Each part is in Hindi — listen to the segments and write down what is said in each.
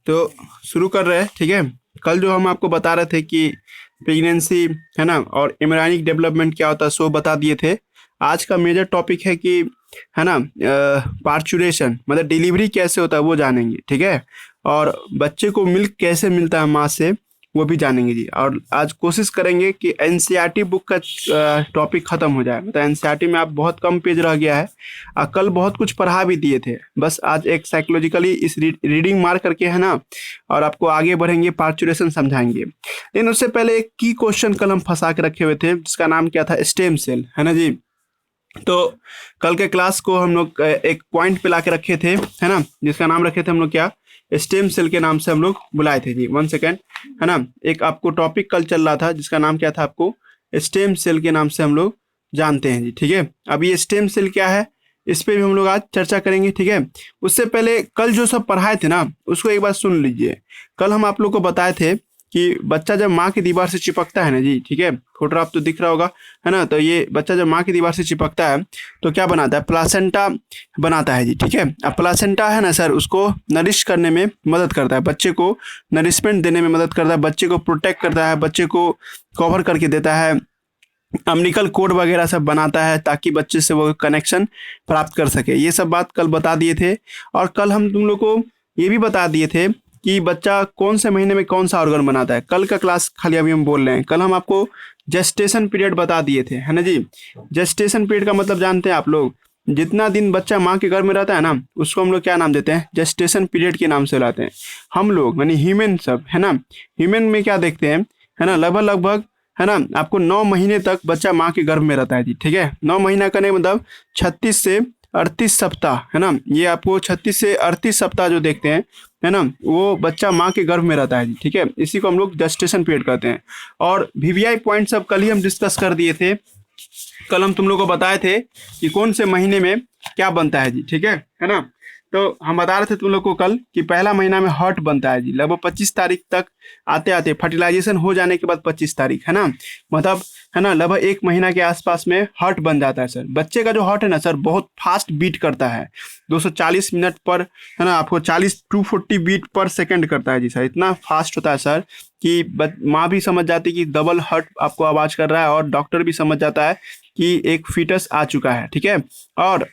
तो शुरू कर रहे हैं, ठीक है। कल जो हम आपको बता रहे थे कि प्रेगनेंसी है ना और एम्ब्रियोनिक डेवलपमेंट क्या होता है सो बता दिए थे। आज का मेजर टॉपिक है कि है ना पार्चुरेशन मतलब डिलीवरी कैसे होता है वो जानेंगे, ठीक है। और बच्चे को मिल्क कैसे मिलता है माँ से वो भी जानेंगे जी। और आज कोशिश करेंगे कि एनसीईआरटी बुक का टॉपिक खत्म हो जाए। मतलब एनसीईआरटी में आप बहुत कम पेज रह गया है। कल बहुत कुछ पढ़ा भी दिए थे, बस आज एक साइकोलॉजिकली इस रीडिंग मार करके है ना और आपको आगे बढ़ेंगे, पार्चुरेशन समझाएंगे। लेकिन उससे पहले एक की क्वेश्चन कल हम फंसा के रखे हुए थे जिसका नाम क्या था, स्टेम सेल, है ना जी। तो कल के क्लास को हम लोग एक पॉइंट पे ला के रखे थे, है ना, जिसका नाम रखे थे हम लोग क्या, स्टेम सेल के नाम से हम लोग बुलाए थे जी। 1 सेकेंड, है ना। एक आपको टॉपिक कल चल रहा था जिसका नाम क्या था, आपको स्टेम सेल के नाम से हम लोग जानते हैं जी, ठीक है। अब ये स्टेम सेल क्या है इस पे भी हम लोग आज चर्चा करेंगे, ठीक है। उससे पहले कल जो सब पढ़ाए थे ना उसको एक बार सुन लीजिए। कल हम आप लोग को बताए थे कि बच्चा जब माँ की दीवार से चिपकता है ना जी, ठीक है, फोटोग्राफ तो दिख रहा होगा, है ना। तो ये बच्चा जब माँ की दीवार से चिपकता है तो क्या बनाता है, प्लासेंटा बनाता है जी, ठीक है। अब प्लासेंटा है ना सर, उसको नरिश करने में मदद करता है, बच्चे को नरिशमेंट देने में मदद करता है, बच्चे को प्रोटेक्ट करता है, बच्चे को कवर करके देता है, अम्निकल कोड वगैरह सब बनाता है ताकि बच्चे से वो कनेक्शन प्राप्त कर सके। ये सब बात कल बता दिए थे। और कल हम तुम लोग को ये भी बता दिए थे कि बच्चा कौन से महीने में कौन सा ऑर्गन बनाता है। कल का क्लास खाली अभी हम बोल रहे हैं, कल हम आपको जेस्टेशन पीरियड बता दिए थे, है ना जी। जेस्टेशन पीरियड का मतलब जानते हैं आप लोग, जितना दिन बच्चा माँ के गर्भ में रहता है ना उसको हम लोग क्या नाम देते हैं, जेस्टेशन पीरियड के नाम से बुलाते हैं हम लोग, यानी ह्यूमन सब, है ना। ह्यूमन में क्या देखते हैं, है ना, लगभग लगभग है ना आपको 9 महीने तक बच्चा माँ के गर्भ में रहता है जी, ठीक है। 9 महीना करने मतलब 36 से 38 सप्ताह, है ना। ये आपको 36 से 38 सप्ताह जो देखते हैं, है ना, वो बच्चा माँ के गर्भ में रहता है जी, ठीक है। इसी को हम लोग जेस्टेशन पीरियड कहते हैं। और वीवीआई पॉइंट सब कल ही हम डिस्कस कर दिए थे। कल हम तुम लोग को बताए थे कि कौन से महीने में क्या बनता है जी, ठीक है ना। तो हम बता रहे थे तुम लोग को कल कि पहला महीना में हर्ट बनता है जी, लगभग 25 तारीख तक आते आते फर्टिलाइजेशन हो जाने के बाद 25 तारीख, है ना, मतलब है ना लगभग 1 महीना के आसपास में हर्ट बन जाता है सर। बच्चे का जो हर्ट है ना सर बहुत फास्ट बीट करता है, 240 मिनट पर, है ना, आपको 240 बीट पर सेकंड करता है जी सर। इतना फास्ट होता है सर कि माँ भी समझ जाती है कि डबल हर्ट आपको आवाज कर रहा है, और डॉक्टर भी समझ जाता है कि एक फीटस आ चुका है, ठीक है। और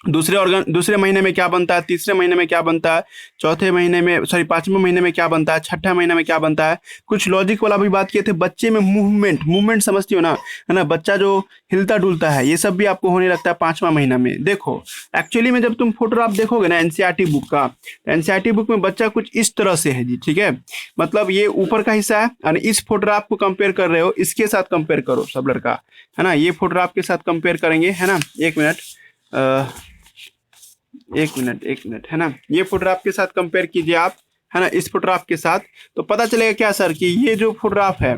दूसरे महीने में क्या बनता है, तीसरे महीने में क्या बनता है, चौथे महीने में, सॉरी 5वें महीने में क्या बनता है, छठा महीने में क्या बनता है। कुछ लॉजिक वाला भी बात किए थे। बच्चे में मूवमेंट समझती हो ना, है ना, बच्चा जो हिलता डुलता है ये सब भी आपको होने लगता है 5वां महीना में। देखो एक्चुअली में जब तुम फोटोग्राफ देखोगे ना एनसीईआरटी बुक का, एनसीईआरटी बुक में बच्चा कुछ इस तरह से है जी, ठीक है। मतलब ये ऊपर का हिस्सा है और इस फोटोग्राफ को कंपेयर कर रहे हो, इसके साथ कंपेयर करो सब लड़का, है ना, ये फोटोग्राफ के साथ कंपेयर करेंगे, है ना। एक मिनट, है ना, ये फोटोग्राफ के साथ कंपेयर कीजिए आप, है ना, इस फोटोग्राफ के साथ, तो पता चलेगा क्या सर कि ये जो फोटोग्राफ है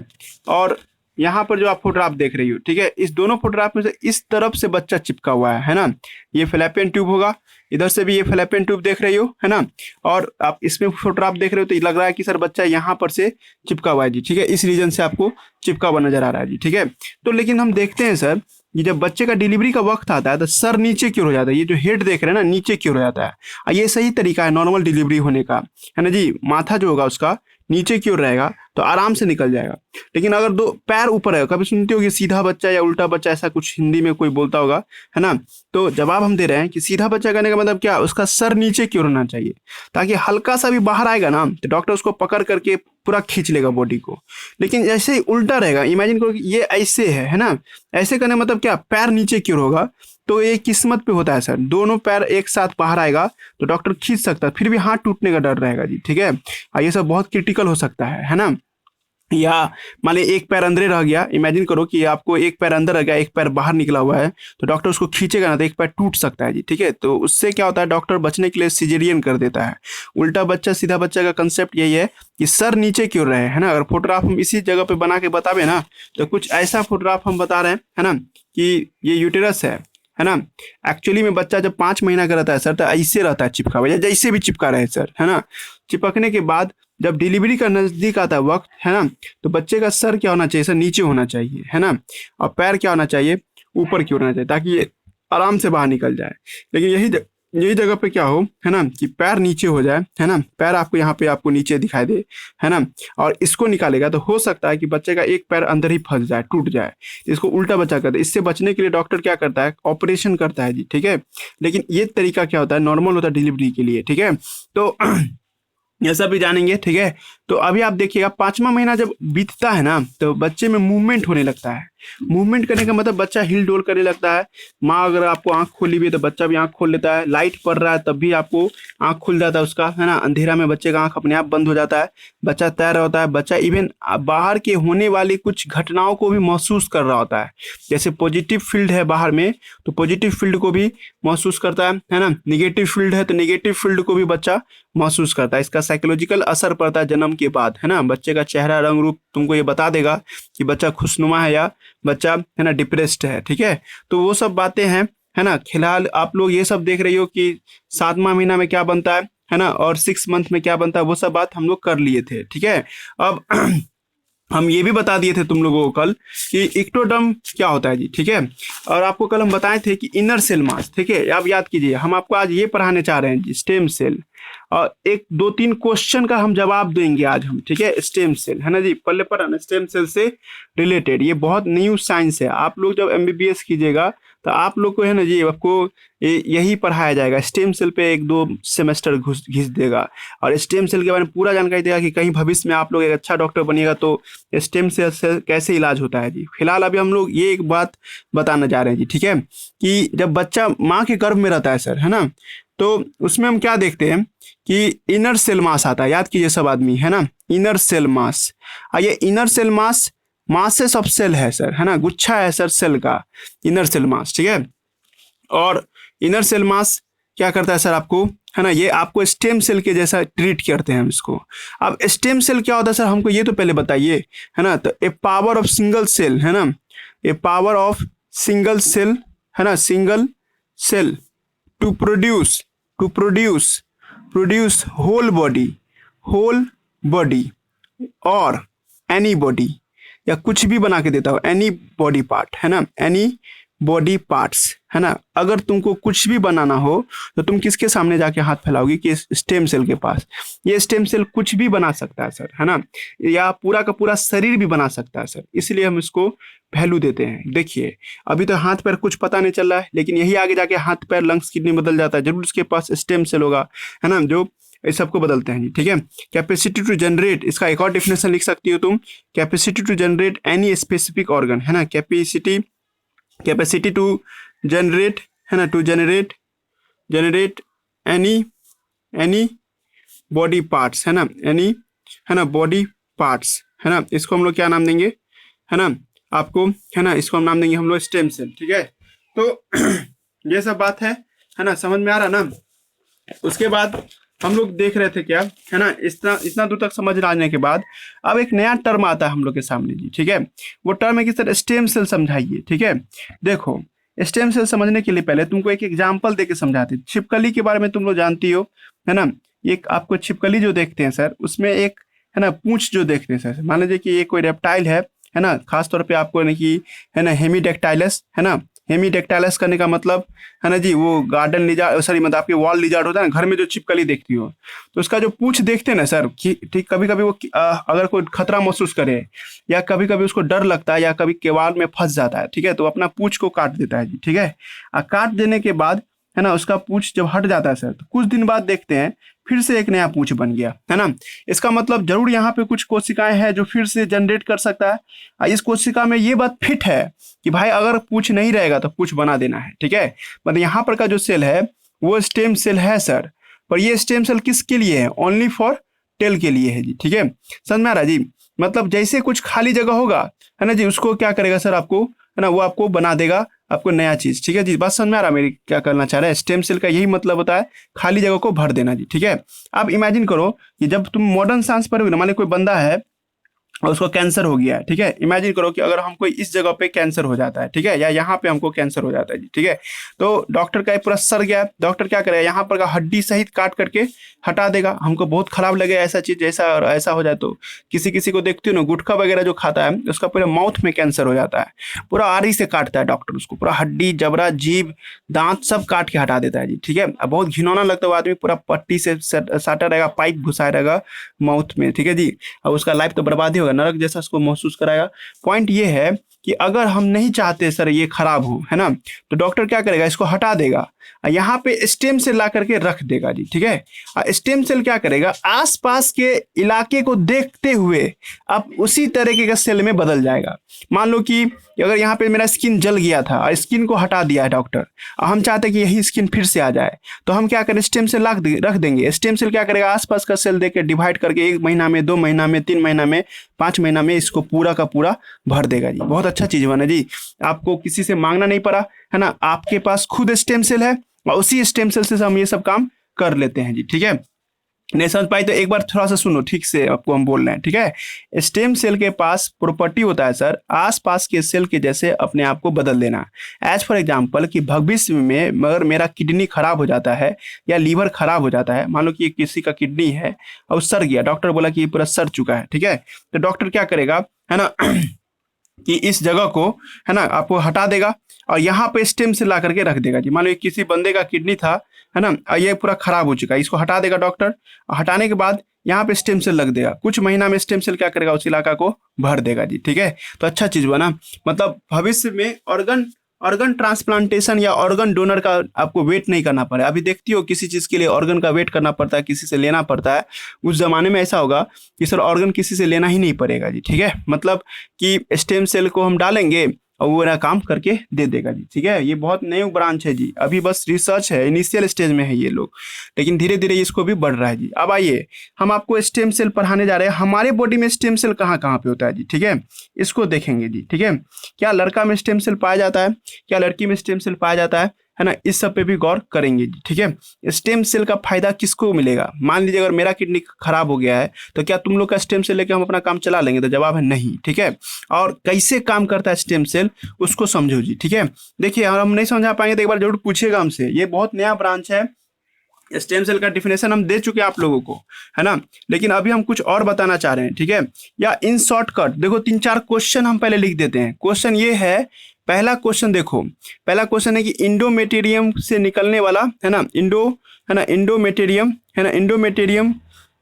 और यहाँ पर जो आप फोटोग्राफ देख रही हो, ठीक है, इस दोनों फोटोग्राफ में से इस तरफ से बच्चा चिपका हुआ है ना। ये फैलोपियन ट्यूब होगा, इधर से भी ये फैलोपियन ट्यूब देख रही हो, है ना। और आप इसमें फोटोग्राफ देख रहे हो तो लग रहा है कि सर बच्चा यहाँ पर से चिपका हुआ है जी, ठीक है, इस रीजन से आपको चिपका हुआ नजर आ रहा है जी, ठीक है। तो लेकिन हम देखते हैं सर ये जब बच्चे का डिलीवरी का वक्त आता है तो सर नीचे क्यों हो जाता है, ये जो हेड देख रहे हैं ना नीचे क्यों हो जाता है। ये सही तरीका है नॉर्मल डिलीवरी होने का, है ना जी। माथा जो होगा उसका नीचे क्यों रहेगा तो आराम से निकल जाएगा। लेकिन अगर दो पैर ऊपर है, कभी सुनते हो कि सीधा बच्चा या उल्टा बच्चा, ऐसा कुछ हिंदी में कोई बोलता होगा, है ना। तो जवाब हम दे रहे हैं कि सीधा बच्चा करने का मतलब क्या, उसका सर नीचे क्यों रहना चाहिए, ताकि हल्का सा भी बाहर आएगा ना तो डॉक्टर उसको पकड़ करके पूरा खींच लेगा बॉडी को। लेकिन जैसे ही उल्टा रहेगा, इमेजिन करो कि ये ऐसे है ना, ऐसे करने मतलब क्या, पैर नीचे क्यों होगा, तो ये किस्मत पे होता है सर। दोनों पैर एक साथ बाहर आएगा तो डॉक्टर खींच सकता है, फिर भी हाथ टूटने का डर रहेगा जी, ठीक है। ये सब बहुत क्रिटिकल हो सकता है ना। या मान लीजिए एक पैर अंदर रह गया, इमेजिन करो कि आपको एक पैर अंदर रह गया, एक पैर बाहर निकला हुआ है, तो डॉक्टर उसको खींचेगा ना तो एक पैर टूट सकता है जी, ठीक है। तो उससे क्या होता है, डॉक्टर बचने के लिए सिजेरियन कर देता है। उल्टा बच्चा सीधा बच्चा का कंसेप्ट यही है कि सर नीचे क्यों रहे, है ना। अगर फोटोग्राफ हम इसी जगह पे बना के बतावे ना तो कुछ ऐसा फोटोग्राफ हम बता रहे हैं, है ना, कि ये यूटेरस है ना। एक्चुअली में बच्चा जब 5 महीना का रहता है सर तो ऐसे रहता है चिपका हुआ, जैसे भी चिपका रहे सर, है ना। चिपकने के बाद जब डिलीवरी का नजदीक आता है वक्त, है ना, तो बच्चे का सर क्या होना चाहिए सर, नीचे होना चाहिए, है ना, और पैर क्या होना चाहिए, ऊपर की होना चाहिए, ताकि ये आराम से बाहर निकल जाए। लेकिन यही जगह पे क्या हो, है ना, कि पैर नीचे हो जाए, है ना, पैर आपको यहाँ पे आपको नीचे दिखाई दे, है ना, और इसको निकालेगा तो हो सकता है कि बच्चे का एक पैर अंदर ही फंस जाए, टूट जाए। इसको उल्टा बच्चा करता है। इससे बचने के लिए डॉक्टर क्या करता है, ऑपरेशन करता है जी, ठीक है। लेकिन ये तरीका क्या होता है, नॉर्मल होता है डिलीवरी के लिए, ठीक है। तो ये सब भी जानेंगे, ठीक है। तो अभी आप देखिएगा 5वां महीना जब बीतता है ना, तो बच्चे में मूवमेंट होने लगता है। मूवमेंट करने का मतलब बच्चा हिल डोल करने लगता है। माँ अगर आपको आंख खोली हुई है तो बच्चा भी आंख खोल लेता है। लाइट पड़ रहा है तब भी आपको आंख खुल जाता है उसका, है ना। अंधेरा में बच्चे का आंख अपने आप बंद हो जाता है। बच्चा तैर रहा होता है। बच्चा इवन बाहर के होने वाली कुछ घटनाओं को भी महसूस कर रहा होता है। जैसे पॉजिटिव फील्ड है बाहर में तो पॉजिटिव फील्ड को भी महसूस करता है ना। निगेटिव फील्ड है तो निगेटिव फील्ड को भी बच्चा महसूस करता है। इसका साइकोलॉजिकल असर पड़ता है जन्म के बाद, है ना। बच्चे का चेहरा रंग रूप तुमको ये बता देगा कि बच्चा खुशनुमा है या बच्चा, है ना, डिप्रेस्ड है, ठीक है। तो वो सब बातें हैं, है ना। फिलहाल आप लोग ये सब देख रही हो कि 7वां महीना में क्या बनता है ना, और 6 मंथ में क्या बनता है, वो सब बात हम लोग कर लिए थे, ठीक है। अब हम ये भी बता दिए थे तुम लोगों को कल कि इक्टोडर्म क्या होता है जी, ठीक है। और आपको कल हम बताए थे कि इनर सेल मास, ठीक है। आप याद कीजिए, हम आपको आज ये पढ़ाने चाह रहे हैं जी, स्टेम सेल। और एक 2-3 क्वेश्चन का हम जवाब देंगे आज हम, ठीक है। स्टेम सेल, है ना जी, पल्ले पर ना, स्टेम सेल से रिलेटेड ये बहुत न्यू साइंस है। आप लोग जब एमबीबीएस कीजिएगा तो आप लोग को, है ना जी, आपको यही पढ़ाया जाएगा। स्टेम सेल पे 1-2 सेमेस्टर घिस देगा और स्टेम सेल के बारे में पूरा जानकारी देगा कि कहीं भविष्य में आप लोग एक अच्छा डॉक्टर बनिएगा तो स्टेम सेल से कैसे इलाज होता है जी। फिलहाल अभी हम लोग ये एक बात बताना चाह रहे हैं जी, ठीक है, कि जब बच्चा माँ के गर्भ में रहता है सर, है ना, तो उसमें हम क्या देखते हैं कि इनर सेल मास आता है। याद कीजिए सब आदमी, है ना, इनर सेल मास। ये inner cell mass masses of cell है सर, है ना, गुच्छा है सर सेल का, इनर सेल मास, ठीक है। और इनर सेल मास क्या करता है सर आपको, है ना, ये आपको स्टेम सेल के जैसा ट्रीट करते हैं हम इसको। अब स्टेम सेल क्या होता है सर, हमको ये तो पहले बताइए, है ना। तो a power of single cell, है ना, a power of single cell, है ना, single cell to produce whole body और एनी बॉडी, या कुछ भी बना के देता हो, एनी बॉडी पार्ट, है ना, एनी बॉडी पार्ट्स, है ना। अगर तुमको कुछ भी बनाना हो तो तुम किसके सामने जाके हाथ फैलाओगी, कि स्टेम सेल के पास। ये स्टेम सेल कुछ भी बना सकता है सर, है ना, या पूरा का पूरा शरीर भी बना सकता है सर। इसलिए हम इसको वैल्यू देते हैं। देखिए अभी तो हाथ पैर कुछ पता नहीं चल रहा है, लेकिन यही आगे जाके हाथ पैर लंग्स किडनी बदल जाता है, जरूर उसके पास स्टेम सेल होगा, है ना, जो इस सबको बदलते हैं जी, ठीक है। कैपेसिटी टू जनरेट, इसका एक और डिफिनेशन लिख सकती हो तुम, capacity to generate any specific organ, है ना, कैपेसिटी टू जनरेट, है ना, to generate any body parts, है ना, एनी, है ना, बॉडी पार्ट्स, है ना। इसको हम लोग क्या नाम देंगे, है ना, आपको, है ना, इसको हम नाम देंगे हम लोग स्टेम सेल, ठीक है। तो ये सब बात है ना, समझ में आ रहा ना। उसके बाद हम लोग देख रहे थे क्या, है ना, इतना दूर तक समझ आने के बाद अब एक नया टर्म आता है हम लोग के सामने जी, ठीक है। वो टर्म है कि सर स्टेम सेल समझाइए, ठीक है। देखो स्टेम सेल समझने के लिए पहले तुमको एक एग्जांपल देके समझाते। छिपकली के बारे में तुम लोग जानती हो, है ना। एक आपको छिपकली जो देखते हैं सर, उसमें एक, है ना, पूंछ जो देखते हैं सर, मान लीजिए कि ये कोई रेप्टाइल है ना, खासतौर पे आपको यानी कि, है ना, हेमीडेक्टाइलस, है ना। हेमीडेक्टाइलस करने का मतलब, है ना जी, वो गार्डन लिजार्ड, सॉरी मतलब आपके वॉल लिजार्ड होता है ना, घर में जो छिपकली देखती हो, तो उसका जो पूंछ देखते हैं ना सर, ठीक, कभी कभी वो अगर कोई खतरा महसूस करे या कभी कभी उसको डर लगता है या कभी केवाल में फंस जाता है, ठीक है, तो अपना पूंछ को काट देता है जी, ठीक है। काट देने के बाद, है ना, उसका पूंछ जब हट जाता है सर, तो कुछ दिन बाद देखते हैं फिर से एक नया पूंछ बन गया, है ना। इसका मतलब जरूर यहाँ पे कुछ कोशिकाएं हैं जो फिर से जनरेट कर सकता है। इस कोशिका में ये बात फिट है कि भाई अगर पूंछ नहीं रहेगा तो पूंछ बना देना है, ठीक है। मतलब यहाँ पर का जो सेल है वो स्टेम सेल है सर, पर ये स्टेम सेल किसके लिए है, ओनली फॉर टेल के लिए है जी, ठीक है। समझ में आ रहा है जी। मतलब जैसे कुछ खाली जगह होगा, है ना जी, उसको क्या करेगा सर आपको, है ना, वो आपको बना देगा आपको नया चीज, ठीक है जी। बात समझ में आ रहा है मेरी क्या करना चाह रहा है। स्टेम सेल का यही मतलब होता है, खाली जगह को भर देना जी, ठीक है। आप इमेजिन करो कि जब तुम मॉडर्न साइंस पढ़ोगे ना, मान लो कोई बंदा है और उसको कैंसर हो गया है, ठीक है। इमेजिन करो कि अगर हमको इस जगह पे कैंसर हो जाता है, ठीक है, या यहाँ पे हमको कैंसर हो जाता है जी, ठीक है। तो डॉक्टर का ये पूरा सर गया है, डॉक्टर क्या करेगा, यहाँ पर का हड्डी सहित काट करके हटा देगा। हमको बहुत खराब लगे ऐसा चीज, ऐसा और ऐसा हो जाए तो। किसी किसी को देखती हो ना, गुटखा वगैरह जो खाता है उसका पूरा माउथ में कैंसर हो जाता है, पूरा आरी से काटता है डॉक्टर उसको, पूरा हड्डी जबड़ा जीभ दांत सब काट के हटा देता है जी, ठीक है। अब बहुत घिनौना लगता है, वो आदमी पूरा पट्टी से साटा रहेगा, पाइप घुसाया रहेगा माउथ में, ठीक है जी। अब उसका लाइफ तो बर्बाद ही होगा, नरक जैसा उसको महसूस कराएगा। पॉइंट ये है कि अगर हम नहीं चाहते सर ये खराब हो, है ना, तो डॉक्टर क्या करेगा, इसको हटा देगा, यहाँ पे स्टेम सेल ला करके रख देगा जी, ठीक है। स्टेम सेल क्या करेगा, आसपास के इलाके को देखते हुए अब उसी तरीके का सेल में बदल जाएगा। मान लो कि अगर यहाँ पे मेरा स्किन जल गया था और स्किन को हटा दिया है डॉक्टर, और हम चाहते हैं कि यही स्किन फिर से आ जाए, तो हम क्या करें, स्टेम सेल रख देंगे। स्टेम सेल क्या करेगा, आसपास का सेल देकर डिवाइड करके 1 महीना में, 2 महीना में, 3 महीना में, 5 महीना में इसको पूरा का पूरा भर देगा जी। बहुत अच्छा चीज बना जी, आपको किसी से मांगना नहीं पड़ा, है ना, आपके पास खुद स्टेम सेल है और उसी स्टेम सेल से हम ये सब काम कर लेते हैं जी, ठीक है। नहीं समझ पाई तो एक बार थोड़ा सा सुनो ठीक से, आपको हम बोल रहे हैं, ठीक है। स्टेम सेल के पास प्रॉपर्टी होता है सर, आसपास के सेल के जैसे अपने आप को बदल देना। एज फॉर एग्जांपल कि भविष्य में मगर मेरा किडनी खराब हो जाता है या लीवर खराब हो जाता है, मान लो कि किसी का किडनी है और सड़ गया, डॉक्टर बोला कि ये पूरा सड़ चुका है, ठीक है, तो डॉक्टर क्या करेगा, है ना कि इस जगह को, है ना, आपको हटा देगा और यहाँ पे स्टेम से ला करके रख देगा जी। मान लो किसी बंदे का किडनी था, है ना, और ये पूरा खराब हो चुका है, इसको हटा देगा डॉक्टर, और हटाने के बाद यहाँ पे स्टेम सेल लग देगा। कुछ महीना में स्टेम सेल क्या करेगा, उस इलाका को भर देगा जी, ठीक है। तो अच्छा चीज बना, मतलब भविष्य में ऑर्गन ऑर्गन ट्रांसप्लांटेशन या ऑर्गन डोनर का आपको वेट नहीं करना पड़े। अभी देखती हो किसी चीज के लिए ऑर्गन का वेट करना पड़ता है, किसी से लेना पड़ता है। उस जमाने में ऐसा होगा कि सर ऑर्गन किसी से लेना ही नहीं पड़ेगा जी, ठीक है। मतलब कि स्टेम सेल को हम डालेंगे और वो मेरा काम करके दे देगा जी, ठीक है। ये बहुत न्यू ब्रांच है जी, अभी बस रिसर्च है, इनिशियल स्टेज में है ये लोग, लेकिन धीरे धीरे इसको भी बढ़ रहा है जी। अब आइए हम आपको स्टेम सेल पढ़ाने जा रहे हैं। हमारे बॉडी में स्टेम सेल कहाँ कहाँ पे होता है जी, ठीक है, इसको देखेंगे जी, ठीक है। क्या लड़का में स्टेम सेल पाया जाता है, क्या लड़की में स्टेम सेल पाया जाता है ना, इस सब पे भी गौर करेंगे जी, ठीक है। स्टेम सेल का फायदा किसको मिलेगा, मान लीजिए अगर मेरा किडनी खराब हो गया है तो क्या तुम लोग का स्टेम सेल लेके हम अपना काम चला लेंगे, तो जवाब है नहीं, ठीक है। और कैसे काम करता है स्टेम सेल उसको समझो जी, ठीक है। देखिए अगर हम नहीं समझा पाएंगे तो एक बार जरूर पूछिएगा हमसे, ये बहुत नया ब्रांच है। स्टेम सेल का डिफिनेशन हम दे चुके हैं आप लोगों को, है ना, लेकिन अभी हम कुछ और बताना चाह रहे हैं, ठीक है। या इन शॉर्टकट देखो 3-4 क्वेश्चन हम पहले लिख देते हैं। क्वेश्चन ये है, पहला क्वेश्चन देखो, पहला क्वेश्चन है कि इंडोमेटेरियम से निकलने वाला, है ना, इंडोमेटेरियम, है ना, इंडोमेटेरियम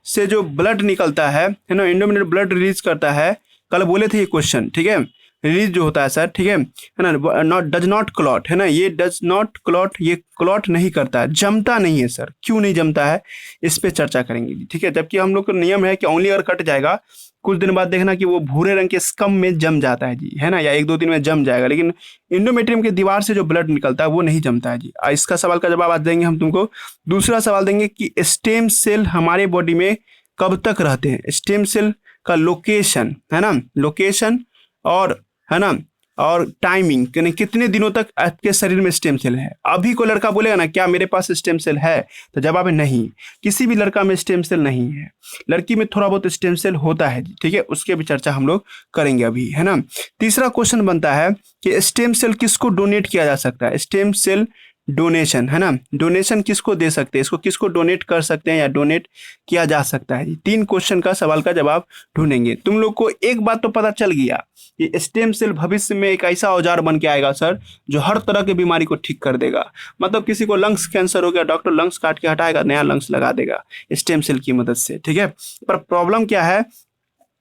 से जो ब्लड निकलता है ना, इंडोमेटेरियम ब्लड रिलीज करता है, कल बोले थे ये क्वेश्चन, ठीक है। रिलीज जो होता है सर, ठीक है ना, नॉट डज नॉट क्लॉट, है ना, ये डज नॉट क्लॉट, ये क्लॉट नहीं करता है, जमता नहीं है सर, क्यों नहीं जमता है इस पे चर्चा करेंगे जी, ठीक है। जबकि हम लोग का नियम है कि ओनली अगर कट जाएगा कुछ दिन बाद देखना कि वो भूरे रंग के स्कम में जम जाता है जी, है ना, या 1-2 दिन में जम जाएगा, लेकिन इंडोमेट्रियम के दीवार से जो ब्लड निकलता है वो नहीं जमता है जी। इसका सवाल का जवाब आज देंगे हम तुमको। दूसरा सवाल देंगे कि स्टेम सेल हमारे बॉडी में कब तक रहते हैं, स्टेम सेल का लोकेशन, है ना, लोकेशन और, है ना, और टाइमिंग, यानी कितने दिनों तक आपके शरीर में स्टेम सेल है। अभी कोई लड़का बोलेगा ना क्या मेरे पास स्टेम सेल है, तो जवाब है नहीं, किसी भी लड़का में स्टेम सेल नहीं है। लड़की में थोड़ा बहुत स्टेम सेल होता है जी, ठीक है, उसके भी चर्चा हम लोग करेंगे अभी, है ना। तीसरा क्वेश्चन बनता है कि स्टेम सेल किसको डोनेट किया जा सकता है, स्टेम सेल डोनेशन, है ना, डोनेशन किसको दे सकते हैं, इसको किसको डोनेट कर सकते हैं या डोनेट किया जा सकता है। 3 क्वेश्चन का सवाल का जवाब ढूंढेंगे। तुम लोग को एक बात तो पता चल गया कि स्टेम सेल भविष्य में एक ऐसा औजार बन के आएगा सर जो हर तरह की बीमारी को ठीक कर देगा। मतलब किसी को लंग्स कैंसर हो गया, डॉक्टर लंग्स काट के हटाएगा, नया लंग्स लगा देगा स्टेम सेल की मदद से, ठीक है। पर प्रॉब्लम क्या है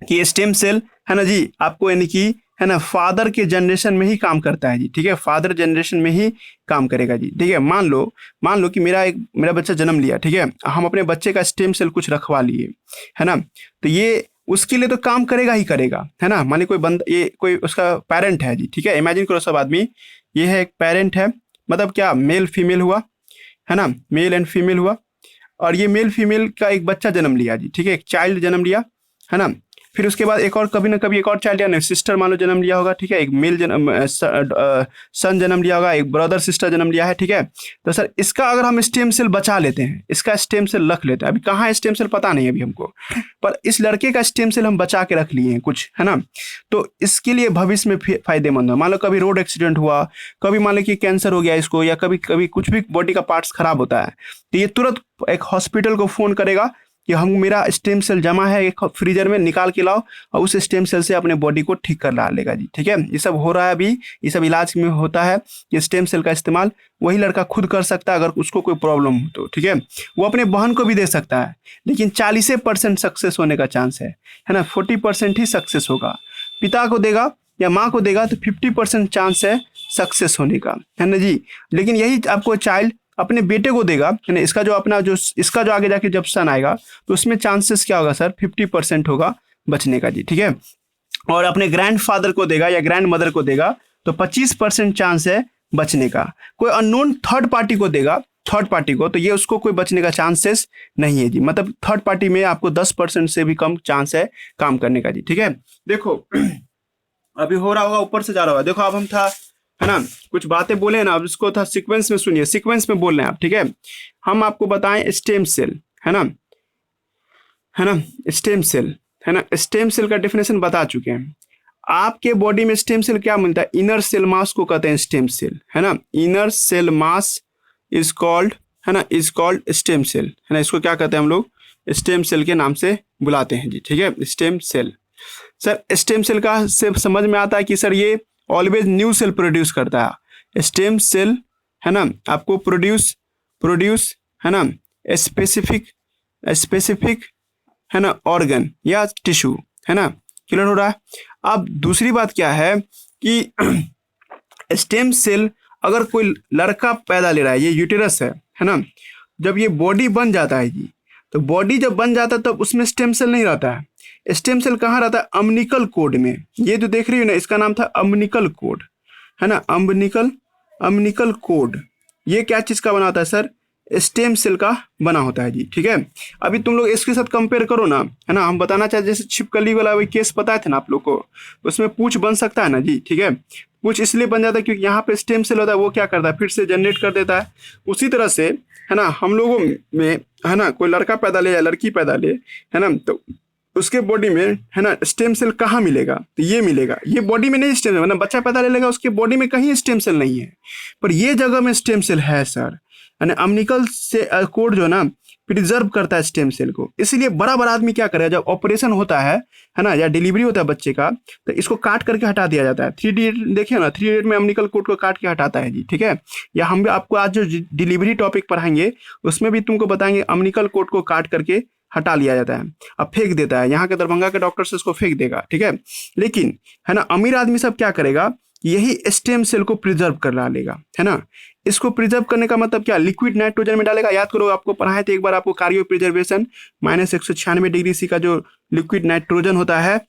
कि स्टेम सेल, है ना जी, आपको यानी कि, है ना, फादर के जनरेशन में ही काम करता है जी, ठीक है, फादर जनरेशन में ही काम करेगा जी, ठीक है। मान लो कि मेरा बच्चा जन्म लिया, ठीक है, हम अपने बच्चे का स्टेम सेल कुछ रखवा लिए, है ना, तो ये उसके लिए तो काम करेगा ही करेगा, है ना। मान ली कोई बंद, ये कोई उसका पेरेंट है जी, ठीक है, इमेजिन करो सब आदमी, ये है एक पेरेंट है, मतलब क्या मेल फीमेल हुआ, है ना, मेल एंड फीमेल हुआ, और ये मेल फीमेल का एक बच्चा जन्म लिया जी, ठीक है, एक चाइल्ड जन्म लिया, है ना। फिर उसके बाद एक और कभी ना कभी एक और चाइल्ड या सिस्टर मान लो जन्म लिया होगा, ठीक है, एक मेल सन जन्म लिया होगा, एक ब्रदर सिस्टर जन्म लिया है, ठीक है। तो सर इसका अगर हम स्टेम सेल बचा लेते हैं, इसका स्टेम सेल रख लेते हैं, अभी कहाँ स्टेम सेल पता नहीं अभी हमको, पर इस लड़के का स्टेम सेल हम बचा के रख लिए हैं कुछ, है ना, तो इसके लिए भविष्य में फायदेमंद है। मान लो कभी रोड एक्सीडेंट हुआ, कभी मान लो कि कैंसर हो गया इसको, या कभी कभी कुछ भी बॉडी का पार्ट्स खराब होता है, तो ये तुरंत एक हॉस्पिटल को फोन करेगा कि हम मेरा स्टेम सेल जमा है एक फ्रीजर में, निकाल के लाओ, और उस स्टेम सेल से अपने बॉडी को ठीक कर ला लेगा जी, ठीक है। ये सब हो रहा है अभी, ये सब इलाज में होता है। ये स्टेम सेल का इस्तेमाल वही लड़का खुद कर सकता है अगर उसको कोई प्रॉब्लम हो तो, ठीक है। वो अपने बहन को भी दे सकता है, लेकिन 40% सक्सेस होने का चांस है ना, 40% ही सक्सेस होगा। पिता को देगा या माँ को देगा तो 50% चांस है सक्सेस होने का, है ना जी। लेकिन यही आपको चाइल्ड अपने बेटे को देगा, है ना, इसका जो आगे जाके जब सन आएगा तो उसमें चांसेस क्या होगा सर, 50% होगा बचने का जी, ठीक है। और अपने ग्रैंडफादर को देगा या ग्रैंड मदर को देगा तो 25% चांस है बचने का। कोई अननोन थर्ड पार्टी को देगा, थर्ड पार्टी को, तो ये उसको कोई बचने का चांसेस नहीं है जी। मतलब थर्ड पार्टी में आपको 10% से भी कम चांस है काम करने का जी, ठीक है। देखो अभी हो रहा होगा, ऊपर से जा रहा होगा, देखो अब हम था, है ना, कुछ बातें बोले हैं ना, अब इसको था सीक्वेंस में सुनिए, सीक्वेंस में बोल रहे हैं आप, ठीक है। हम आपको बताएं स्टेम सेल, है ना, स्टेम सेल, है ना, स्टेम सेल का डेफिनेशन बता चुके हैं। आपके बॉडी में स्टेम सेल क्या मिलता है, इनर सेल मास को कहते हैं स्टेम सेल, है ना, inner cell mass is called, है ना, इज कॉल्ड स्टेम सेल, है ना, इसको क्या कहते हैं हम लोग, स्टेम सेल के नाम से बुलाते हैं जी, ठीक है, stem cell. Sir stem cell का से समझ में आता है कि सर ये ऑलवेज न्यू सेल प्रोड्यूस करता है, स्टेम सेल, है ना, आपको प्रोड्यूस, है ना, स्पेसिफिक, है ना, ऑर्गन या टिश्यू, है ना, क्लियर हो रहा है। अब दूसरी बात क्या है कि स्टेम सेल अगर कोई लड़का पैदा ले रहा है, ये यूटेरस है ना, जब ये बॉडी बन जाता है जी, तो बॉडी जब बन जाता है तब उसमें स्टेम सेल नहीं रहता है। स्टेम सेल कहाँ रहता है, अम्निकल कोड में। ये जो देख रही हो ना, इसका नाम था अम्निकल कोड, है ना, अम्निकल कोड। ये क्या चीज का बना होता है सर, स्टेम सेल का बना होता है जी, ठीक है। अभी तुम लोग इसके साथ कंपेयर करो ना, है ना, हम बताना चाहते जैसे छिपकली वाला वही केस पता थे ना आप लोग को, उसमें पूछ बन सकता है ना जी, ठीक है। पूछ इसलिए बन जाता है क्योंकि यहाँ पे स्टेम सेल होता है, वो क्या करता है फिर से जनरेट कर देता है। उसी तरह से, है ना, हम लोगों में, है ना, कोई लड़का पैदा ले या लड़की पैदा ले, है ना, तो उसके बॉडी में, है ना, स्टेम सेल कहाँ मिलेगा, तो ये मिलेगा, ये बॉडी में नहीं स्टेम सेल, मतलब बच्चा पैदा ले लेगा उसके बॉडी में कहीं स्टेम सेल नहीं है, पर ये जगह में स्टेम सेल है सर, है ना। अम्निकल से कोड जो ना प्रिजर्व करता है स्टेम सेल को, इसलिए बड़ा आदमी क्या करेगा, जब ऑपरेशन होता है ना, या डिलीवरी होता है बच्चे का, तो इसको काट करके हटा दिया जाता है। 3D देखिए ना, 3D में अम्निकल कोड को काट के हटाता है जी, ठीक है। या हम भी आपको आज जो डिलीवरी टॉपिक पढ़ाएंगे उसमें भी तुमको बताएंगे अम्निकल कोड को काट करके हटा लिया जाता है, अब फेंक देता है, यहाँ के दरभंगा के डॉक्टर से इसको फेंक देगा, ठीक है। लेकिन, है ना, अमीर आदमी सब क्या करेगा, यही स्टेम सेल को प्रिजर्व कर डालेगा, है ना। इसको प्रिजर्व करने का मतलब क्या, लिक्विड नाइट्रोजन में डालेगा। याद करो आपको पढ़ाए थे एक बार आपको कार्यो प्रिजर्वेशन, -196 डिग्री C का जो लिक्विड नाइट्रोजन होता है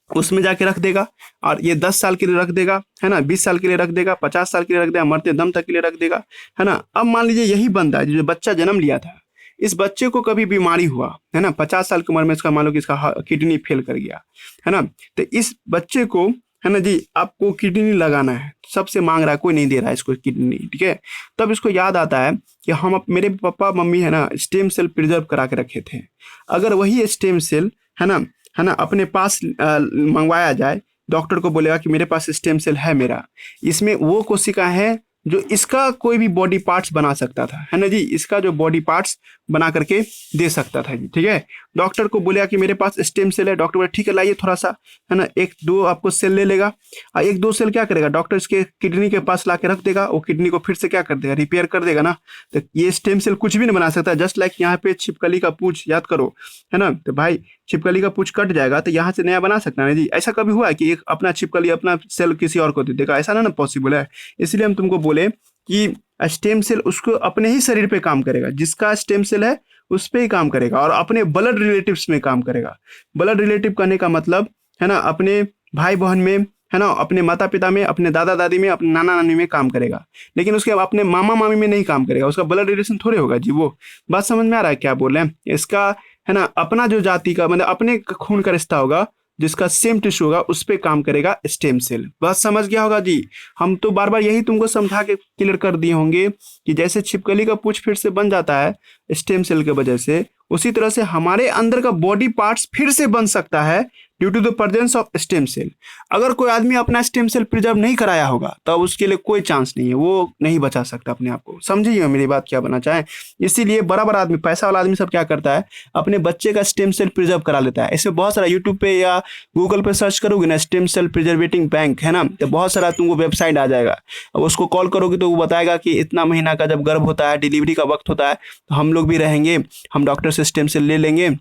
उसमें जाके रख देगा, और ये 10 साल के लिए रख देगा, है ना, 20 साल के लिए रख देगा, 50 साल के लिए रख देगा, मरते दम तक के लिए रख देगा, है ना। अब मान लीजिए यही बंदा जो बच्चा जन्म लिया था, इस बच्चे को कभी बीमारी हुआ, है ना, 50 साल की उम्र में इसका मान लो कि इसका किडनी फेल कर गया, है ना, तो इस बच्चे को, है ना जी, आपको किडनी लगाना है, सबसे मांग रहा है, कोई नहीं दे रहा है इसको किडनी, ठीक है। तब इसको याद आता है कि मेरे पापा मम्मी, है ना, स्टेम सेल प्रिजर्व करा के रखे थे, अगर वही स्टेम सेल, है ना, अपने पास मंगवाया जाए, डॉक्टर को बोलेगा कि मेरे पास स्टेम सेल है मेरा, इसमें वो कोशिका है जो इसका कोई भी बॉडी पार्ट्स बना सकता था, है ना जी, इसका जो बॉडी पार्ट्स बना करके दे सकता था जी, ठीक है। डॉक्टर को बोलेगा कि मेरे पास स्टेम सेल है, डॉक्टर बोले ठीक है लाइए थोड़ा सा, है ना, 1-2 आपको सेल ले लेगा, और 1-2 सेल क्या करेगा, डॉक्टर इसके किडनी के पास ला के रख देगा, वो किडनी को फिर से क्या कर देगा, रिपेयर कर देगा ना। तो ये स्टेम सेल कुछ भी नहीं बना सकता, जस्ट लाइक यहाँ पे छिपकली का पूछ याद करो, है ना, तो भाई छिपकली का पूछ कट जाएगा तो यहाँ से नया बना सकता है ना जी। ऐसा कभी हुआ है कि एक अपना छिपकली अपना सेल किसी और को दे देगा, ऐसा ना पॉसिबल है। इसलिए हम तुमको बोले कि स्टेम सेल उसको अपने ही शरीर पे काम करेगा, जिसका स्टेम सेल है उस पे ही काम करेगा, और अपने ब्लड रिलेटिव्स में काम करेगा। ब्लड रिलेटिव करने का मतलब, है ना, अपने भाई बहन में, है ना, अपने माता पिता में, अपने दादा दादी में, अपने नाना नानी में काम करेगा, लेकिन उसके अपने मामा मामी में नहीं काम करेगा, उसका ब्लड रिलेशन थोड़े होगा जी। वो बात समझ में आ रहा है क्या बोल रहे हैं इसका, है ना, अपना जो जाति का मतलब अपने खून का रिश्ता होगा, जिसका सेम टिश्यू होगा, उस पे काम करेगा स्टेम सेल। बस समझ गया होगा जी। हम तो बार बार यही तुमको समझा के क्लियर कर दिए होंगे कि जैसे छिपकली का पूंछ फिर से बन जाता है स्टेम सेल की वजह से, उसी तरह से हमारे अंदर का बॉडी पार्ट्स फिर से बन सकता है due to the presence of stem cell. अगर कोई आदमी अपना स्टेम सेल प्रिजर्व नहीं कराया होगा तब उसके लिए कोई चांस नहीं है, वो नहीं बचा सकता अपने आप को। समझिए मेरी बात क्या बनना चाहे। इसीलिए बड़ा बड़ा आदमी, पैसा वाला आदमी सब क्या करता है, अपने बच्चे का स्टेम सेल प्रिजर्व करा लेता है। इसमें बहुत सारा यूट्यूब पे या गूगल पे सर्च करोगे ना, स्टेम सेल प्रिजर्वेटिंग बैंक, है ना, तो बहुत सारा तुमको वेबसाइट आ जाएगा। अब उसको कॉल करोगे तो वो बताएगा कि इतना महीना का जब गर्भ होता है, डिलीवरी का वक्त होता है, तो हम लोग भी रहेंगे, हम डॉक्टर से स्टेम सेल ले लेंगे,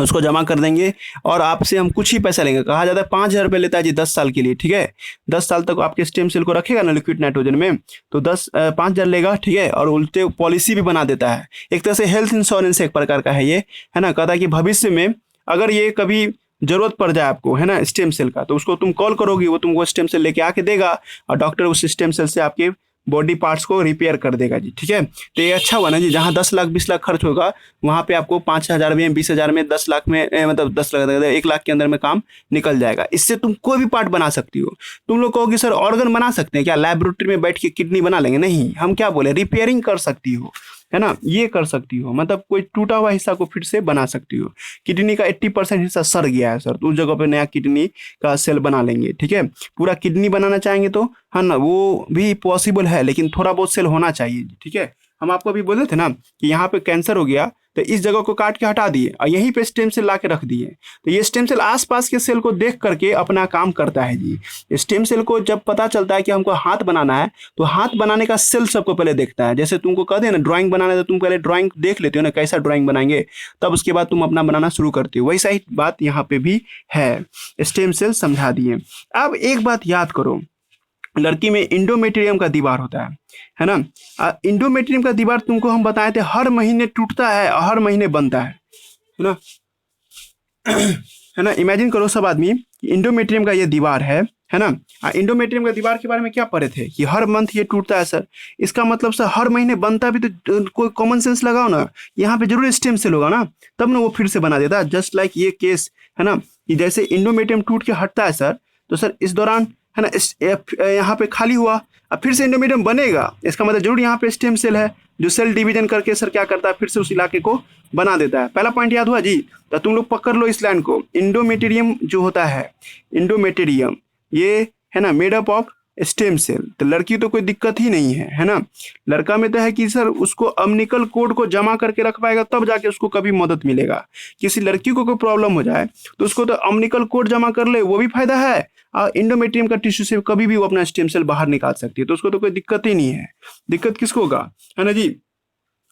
उसको जमा कर देंगे और आपसे हम कुछ ही पैसा लेंगे। कहा जाता है 5,000 रुपये लेता है जी 10 साल के लिए, ठीक है। 10 साल तक आपके स्टेम सेल को रखेगा ना लिक्विड नाइट्रोजन में, तो 5,000 लेगा, ठीक है। और उल्टे पॉलिसी भी बना देता है, एक तरह से हेल्थ इंश्योरेंस एक प्रकार का है ये, है ना। कहता है कि भविष्य में अगर ये कभी जरूरत पड़ जाए आपको, है ना, स्टेम सेल का, तो उसको तुम कॉल करोगी, वो तुमको स्टेम सेल लेके आके देगा और डॉक्टर उस स्टेम सेल से आपके बॉडी पार्ट्स को रिपेयर कर देगा जी, ठीक है। तो ये अच्छा हुआ ना जी, जहाँ 10 लाख 20 लाख खर्च होगा वहाँ पे आपको 5,000 में, 20,000 में, 10 लाख में, मतलब 10 लाख 1 लाख के अंदर में काम निकल जाएगा। इससे तुम कोई भी पार्ट बना सकती हो। तुम लोग कहोगे सर ऑर्गन बना सकते हैं क्या, लैबोरेटरी में बैठ के किडनी बना लेंगे? नहीं, हम क्या बोले, रिपेयरिंग कर सकती हो, है ना, ये कर सकती हो, मतलब कोई टूटा हुआ हिस्सा को फिर से बना सकती हो। किडनी का 80% हिस्सा सड़ गया है सर, तो उस जगह पे नया किडनी का सेल बना लेंगे, ठीक है। पूरा किडनी बनाना चाहेंगे तो, है ना, वो भी पॉसिबल है, लेकिन थोड़ा बहुत सेल होना चाहिए, ठीक है। हम आपको अभी बोले थे ना कि यहाँ पे कैंसर हो गया तो इस जगह को काट के हटा दिए और यहीं पे स्टेम सेल ला के रख दिए, तो ये स्टेम सेल आसपास के सेल को देख करके अपना काम करता है जी। स्टेम सेल को जब पता चलता है कि हमको हाथ बनाना है, तो हाथ बनाने का सेल सबको पहले देखता है। जैसे तुमको कह दे ना ड्राइंग बनाना है, तो तुम पहले ड्राइंग देख लेते हो ना, कैसा ड्राइंग बनाएंगे, तब उसके बाद तुम अपना बनाना शुरू करते हो। वैसा ही बात यहाँ पे भी है, स्टेम सेल समझा दिए। अब एक बात याद करो, लड़की में इंडोमेट्रियम का दीवार होता है ना। इंडोमेट्रियम का दीवार तुमको हम बताए थे हर महीने टूटता है और हर महीने बनता है ना, है ना। इमेजिन करो सब आदमी, इंडोमेट्रियम का ये दीवार है ना। इंडोमेट्रियम का दीवार के बारे में क्या पढ़े थे कि हर मंथ ये टूटता है सर, इसका मतलब सर हर महीने बनता भी, तो कोई कॉमन सेंस लगाओ ना, यहाँ पे जरूर स्टेम सेल होगा ना, तब ना वो फिर से बना देता है। जस्ट लाइक ये केस है ना, कि जैसे इंडोमेट्रियम टूट के हटता है सर, तो सर इस दौरान, है ना, यहाँ पे खाली हुआ, अब फिर से इंडोमेट्रियम बनेगा, इसका मतलब जरूर यहाँ पे स्टेम सेल है, जो सेल डिवीजन करके सर क्या करता है, फिर से उस इलाके को बना देता है। पहला पॉइंट याद हुआ जी, तो तुम लोग पकड़ लो इस लाइन को। इंडोमेट्रियम जो होता है, इंडोमेट्रियम ये है ना made up of stem cell. तो लड़की तो कोई दिक्कत ही नहीं है ना। लड़का में तो है कि सर उसको अम्निकल कोड को जमा करके रख पाएगा, तब जाके उसको कभी मदद मिलेगा। किसी लड़की को कोई प्रॉब्लम हो जाए तो उसको तो अम्निकल कोड जमा कर ले, वो भी फायदा है, और इंडोमेट्रियम का टिश्यू से कभी भी वो अपना स्टेम सेल बाहर निकाल सकती है, तो उसको तो कोई दिक्कत ही नहीं है। दिक्कत किसको होगा, है ना जी,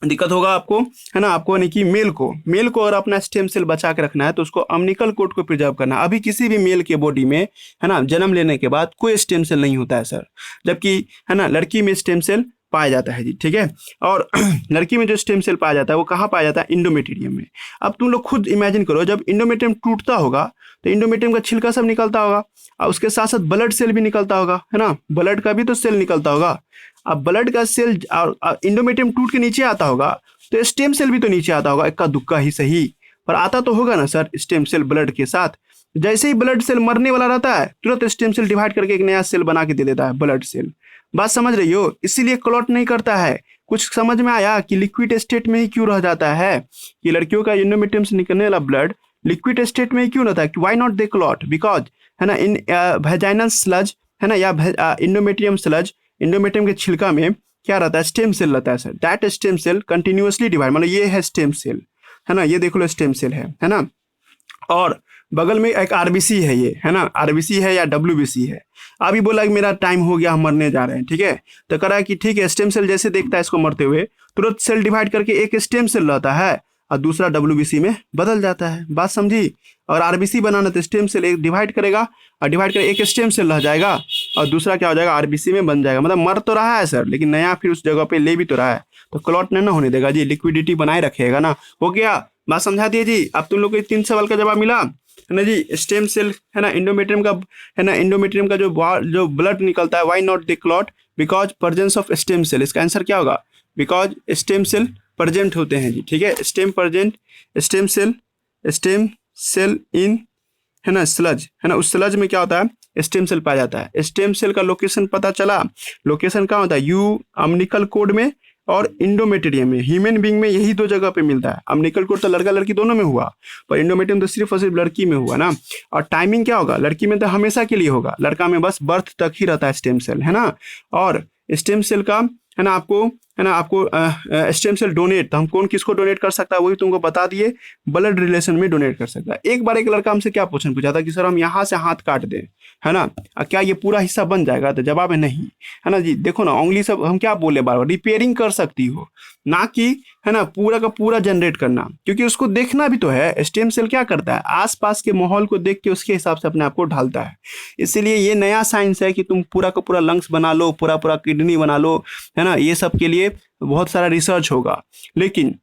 दिक्कत होगा आपको, है ना, आपको यानी कि मेल को अगर अपना स्टेम सेल बचा के रखना है तो उसको अम्निकल कोड को प्रिजर्व करना। अभी किसी भी मेल के बॉडी में, है ना, जन्म लेने के बाद कोई स्टेम सेल नहीं होता है सर, जबकि है ना लड़की में स्टेम सेल पाया जाता है जी, ठीक है। और लड़की में जो स्टेम सेल पाया जाता है वो कहाँ पाया जाता है, इंडोमेट्रियम में। अब तुम लोग खुद इमेजिन करो, जब इंडोमेट्रियम टूटता होगा तो इंडोमेट्रियम का छिलका सब निकलता होगा, और उसके साथ साथ ब्लड सेल भी निकलता होगा, है ना, ब्लड का भी तो सेल निकलता होगा। अब ब्लड का सेल और इंडोमेट्रियम टूट के नीचे आता होगा, तो स्टेम सेल भी तो नीचे आता होगा, इक्का दुक्का ही सही, पर आता तो होगा ना सर स्टेम सेल ब्लड के साथ। जैसे ही ब्लड सेल मरने वाला रहता है, तुरंत स्टेम सेल डिवाइड करके एक नया सेल बना के दे देता है, ब्लड सेल। बात समझ रही हो, इसीलिए क्लॉट नहीं करता है। कुछ समझ में आया कि लिक्विड स्टेट में ही क्यों रह जाता है, कि लड़कियों का इंडोमेट्रियम से निकलने वाला ब्लड लिक्विड स्टेट में ही क्यों रहता है, why not they clot, because, है ना, इन वेजाइनल स्लज, है ना, या इंडोमेट्रियम स्लज, इंडोमेट्रियम के छिलका में क्या रहता है, स्टेम सेल रहता है sir. That stem cell continuously divide, मतलब ये है स्टेम सेल, है ना, ये देख लो स्टेम सेल है ना। और बगल में एक आरबीसी है, ये है ना, आरबीसी है या डब्ल्यूबीसी है। अभी बोला कि मेरा टाइम हो गया, हम मरने जा रहे हैं, ठीक है। तो कह रहा है कि ठीक है, स्टेम सेल जैसे देखता है इसको मरते हुए, तुरंत सेल डिवाइड करके एक स्टेम सेल रहता है और दूसरा डब्ल्यूबीसी में बदल जाता है। बात समझी। और आरबीसी बनाना तो स्टेम सेल एक डिवाइड करेगा, और डिवाइड कर एक स्टेम सेल रह जाएगा और दूसरा क्या हो जाएगा, आरबीसी में बन जाएगा। मतलब मर तो रहा है सर, लेकिन नया फिर उस जगह पे ले भी तो रहा है, तो क्लॉट नहीं ना होने देगा जी, लिक्विडिटी बनाए रखेगा ना। हो गया, बात समझा दिए जी। अब तुम लोग को 3 सवाल का जवाब मिला, है ना जी। स्टेम सेल, है ना, इंडोमेट्रियम का, है ना, इंडोमेट्रियम का जो ब्लड निकलता है, why not they clot, because presence of stem cell. इसका आंसर क्या होगा, बिकॉज स्टेम सेल प्रेजेंट होते हैं जी, ठीक है। स्टेम सेल इन, है ना, स्लज, है ना, उस स्लज में क्या होता है, स्टेम सेल पाया जाता है। स्टेम सेल का लोकेशन पता चला, लोकेशन कहाँ होता है, यू अम्निकल कोड में और इंडोमेटेरियम में। ह्यूमन बींग में यही दो जगह पे मिलता है। अम्निकल कोड तो लड़का लड़की दोनों में हुआ, पर इंडोमेटेरियम तो सिर्फ और सिर्फ लड़की में हुआ ना। और टाइमिंग क्या होगा, लड़की में तो हमेशा के लिए होगा, लड़का में बस बर्थ तक ही रहता है स्टेम सेल, है ना। और स्टेम सेल का, है ना, आपको स्टेम सेल डोनेट, तो हम कौन किसको डोनेट कर सकता है वही तुमको बता दिए, ब्लड रिलेशन में डोनेट कर सकता है। एक बार एक लड़का हमसे क्या पूछा था कि सर हम यहाँ से हाथ काट दें, है ना, क्या ये पूरा हिस्सा बन जाएगा, तो जवाब है नहीं, है ना जी। देखो ना, उंगली सब हम क्या बोले बार बार, रिपेयरिंग कर सकती हो, ना कि, है ना, पूरा का पूरा जनरेट करना, क्योंकि उसको देखना भी तो है। स्टेम सेल क्या करता है, आसपास के माहौल को देख के उसके हिसाब से अपने आप को ढालता है। इसीलिए ये नया साइंस है कि तुम पूरा का पूरा लंग्स बना लो, पूरा पूरा किडनी बना लो, है ना, ये सब के लिए बहुत सारा रिसर्च होगा। लेकिन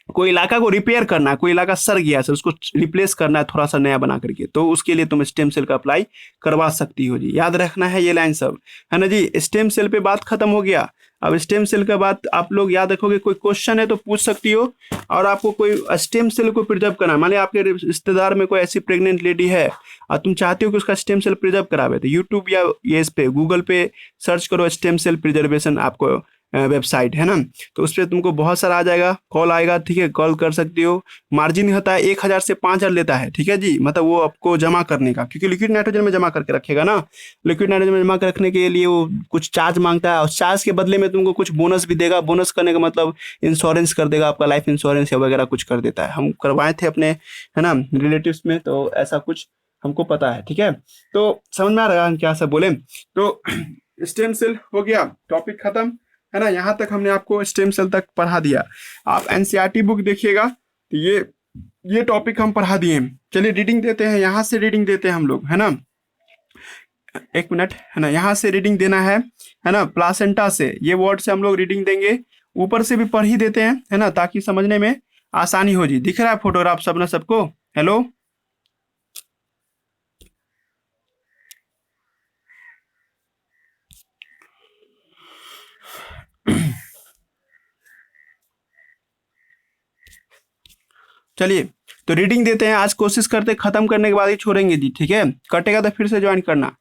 कोई इलाका को रिपेयर करना है, कोई इलाका सड़ गया है, उसको रिप्लेस करना है थोड़ा सा नया बना करके, तो उसके लिए तुम स्टेम सेल का अप्लाई करवा सकती हो जी। याद रखना है ये लाइन सब, है ना जी। स्टेम सेल पे बात खत्म हो गया। अब स्टेम सेल का बात आप लोग याद रखोगे, कोई क्वेश्चन है तो पूछ सकती हो। और आपको कोई स्टेम सेल को प्रिजर्व करना है, मान लिया आपके रिश्तेदार में कोई ऐसी प्रेग्नेंट लेडी है और तुम चाहते हो कि उसका स्टेम सेल प्रिजर्व करावे, तो यूट्यूब या ये इस पे गूगल पे सर्च करो स्टेम सेल प्रिजर्वेशन, आपको वेबसाइट, है ना, तो उस पर तुमको बहुत सारा आ जाएगा, कॉल आएगा, ठीक है, कॉल कर सकती हो। मार्जिन होता है 1000 से 5000 लेता है, ठीक है जी, मतलब वो आपको जमा करने का, क्योंकि लिक्विड नाइट्रोजन में जमा करके रखेगा ना, लिक्विड नाइट्रोजन में जमा कर रखने के लिए वो कुछ चार्ज मांगता है, और चार्ज के बदले में तुमको कुछ बोनस भी देगा। बोनस करने का मतलब इंश्योरेंस कर देगा, आपका लाइफ इंश्योरेंस या वगैरह कुछ कर देता है। हम करवाए थे अपने, है ना, रिलेटिव्स में, तो ऐसा कुछ हमको पता है, ठीक है। तो समझ में आ रहा है हम क्या सब बोले। तो स्टेम सेल हो गया, टॉपिक खत्म, है ना। यहाँ तक हमने आपको स्टेम सेल तक पढ़ा दिया। आप एनसीईआरटी बुक देखिएगा तो ये टॉपिक हम पढ़ा दिए। चलिए रीडिंग देते हैं, यहाँ से रीडिंग देते हैं हम लोग, है ना, एक मिनट, है ना, यहाँ से रीडिंग देना है ना, प्लासेंटा से, ये वर्ड से हम लोग रीडिंग देंगे। ऊपर से भी पढ़ ही देते हैं, है ना, ताकि समझने में आसानी हो जी। दिख रहा है फोटोग्राफ सब ना सबको, हेलो। चलिए तो रीडिंग देते हैं, आज कोशिश करते खत्म करने के बाद ही छोड़ेंगे जी, ठीक है, कटेगा तो फिर से ज्वाइन करना।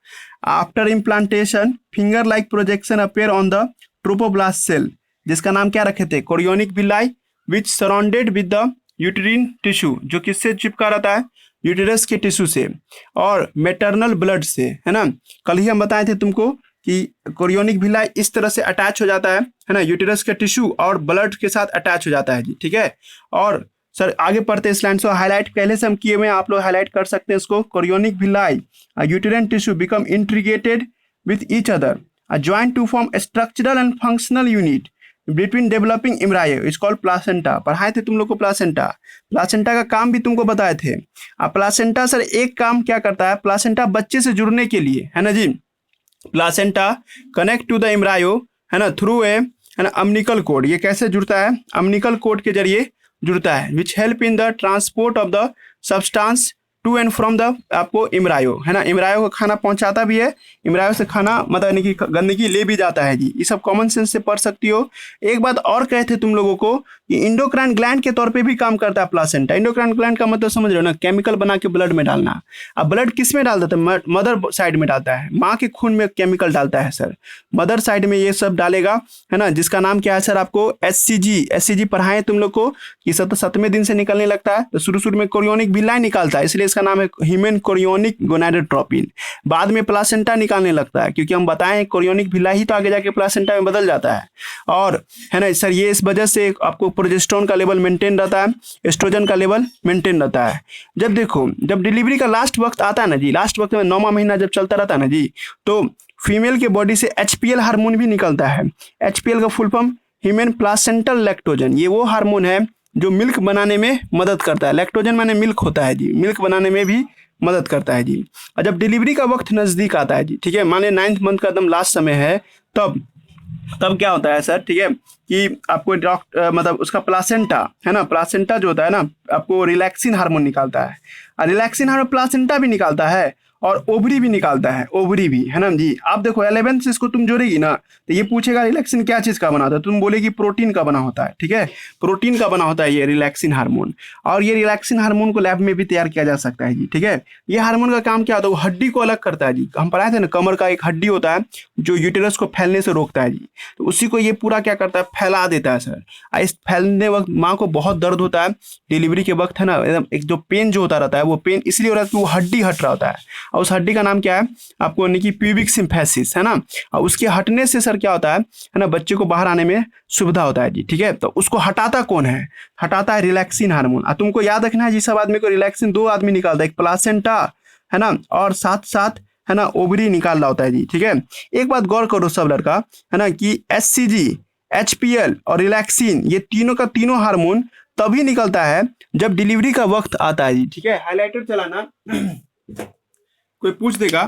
After implantation finger like projection appear on the trophoblast cell, जिसका नाम क्या रखे थे, chorionic villi, which surrounded with the uterine tissue, जो किससे चिपका रहता है, यूटेरस के टिश्यू से और मेटरनल ब्लड से, है ना। कल ही हम बताए थे तुमको कि कोरियोनिक विलाई इस तरह से अटैच हो जाता है ना, यूटेरस के टिश्यू और ब्लड के साथ अटैच हो जाता है जी, ठीक है। और सर आगे पढ़ते इस लाइन से, हाईलाइट पहले से हम किए हुए हैं, आप लोग हाईलाइट कर सकते हैं इसको। Chorionic villi uterine tissue become integrated with each other joint to form structural and functional unit between developing embryo is called placenta. पढ़ाए थे तुम लोग को प्लासेंटा। प्लासेंटा का काम भी तुमको बताए थे। अब प्लासेंटा सर एक काम क्या करता है, प्लासेंटा बच्चे से जुड़ने के लिए, है ना जी, placenta connect to the embryo, है ना, थ्रू है ना अम्निकल कोड। ये कैसे जुड़ता है, अम्निकल कोड के जरिए जुड़ता है, which help in the transport of the substance to and from the आपको एम्ब्रायो, है ना, एम्ब्रायो को खाना पहुंचाता भी है, एम्ब्रायो से खाना मतलब यानी कि गंदगी ले भी जाता है जी। ये सब कॉमन सेंस से पढ़ सकती हो। एक बात और कहे थे तुम लोगों को कि इंडोक्राइन ग्लैंड के तौर पे भी काम करता है प्लासेंटा। इंडोक्राइन ग्लैंड का मतलब समझ रहे हो ना, केमिकल बना के ब्लड में डालना। अब ब्लड किस में डाल देता है, मदर साइड में डालता है, माँ के खून में केमिकल डालता है सर, मदर साइड में ये सब डालेगा, है ना, जिसका नाम क्या है सर, आपको एससीजी पढ़ाए तुम लोग को कि 7वें दिन से निकलने लगता है। तो शुरू में कोरियोनिक विलाई निकालता है, इसलिए इसका नाम है ह्यूमन कोरियोनिक गोनाडोट्रोपिन। बाद में प्लासेंटा निकालने लगता है, क्योंकि हम बताएं कोरियोनिक विलाई ही तो आगे जाके प्लासेंटा में बदल जाता है। और है ना सर, ये इस वजह से आपको प्रोजेस्टेरोन का लेवल मेंटेन रहता है, एस्ट्रोजन का लेवल मेंटेन रहता है। जब देखो, जब डिलीवरी का लास्ट वक्त आता है ना जी, लास्ट वक्त में 9वां महीना जब चलता रहता है ना जी, तो फीमेल के बॉडी से एचपीएल हार्मोन भी निकलता है। एचपीएल का full form human placental lactogen. ये वो हार्मोन है जो मिल्क बनाने में मदद करता है। लैक्टोजन माने मिल्क होता है जी, मिल्क बनाने में भी मदद करता है जी। और जब डिलीवरी का वक्त नज़दीक आता है जी, ठीक है, माने 9th मंथ का एकदम लास्ट समय है, तब क्या होता है सर, ठीक है, कि आपको मतलब उसका प्लासेंटा, है ना, प्लासेंटा जो होता है ना, आपको रिलैक्सिन हार्मोन निकालता है। और रिलैक्सिन हार्मोन प्लासेंटा भी निकालता है, और ओवरी भी निकालता है, ओवरी भी, है ना जी। आप देखो 11 से इसको तुम जोड़ेगी ना तो ये पूछेगा रिलैक्सिन क्या चीज का बना होता है, तुम बोलेगी प्रोटीन का बना होता है, ठीक है, प्रोटीन का बना होता है ये रिलैक्सिन हार्मोन। और ये रिलैक्सिन हार्मोन को लैब में भी तैयार किया जा सकता है जी, ठीक है। ये हार्मोन का काम क्या होता है, वो हड्डी को अलग करता है जी। हम पढ़ाए थे ना, कमर का एक हड्डी होता है जो यूटेरस को फैलने से रोकता है जी, तो उसी को ये पूरा क्या करता है, फैला देता है सर। इस फैलने वक्त माँ को बहुत दर्द होता है डिलीवरी के वक्त, है ना, एकदम एक जो पेन जो होता रहता है, वो पेन इसलिए हो रहा है कि वो हड्डी हट रहा होता है, और उस हड्डी का नाम क्या है आपको, यानी कि प्यूबिक सिम्फेसिस, है ना। और उसके हटने से सर क्या होता है ना, बच्चे को बाहर आने में सुविधा होता है जी, ठीक है। तो उसको हटाता कौन है, हटाता है रिलैक्सिन हार्मोन। और तुमको याद रखना है जी, सब आदमी को रिलैक्सिन दो आदमी निकालता है, एक प्लासेंटा, है ना, और साथ साथ, है ना, ओवरी निकाल रहा होता है जी, ठीक है। एक बात गौर करो सब लड़का, है ना, कि एचसीजी, एचपीएल और रिलैक्सिन ये तीनों का तीनों हार्मोन तभी निकलता है जब डिलीवरी का वक्त आता है जी, ठीक है। हाइलाइटर चलाना कोई पूछ देगा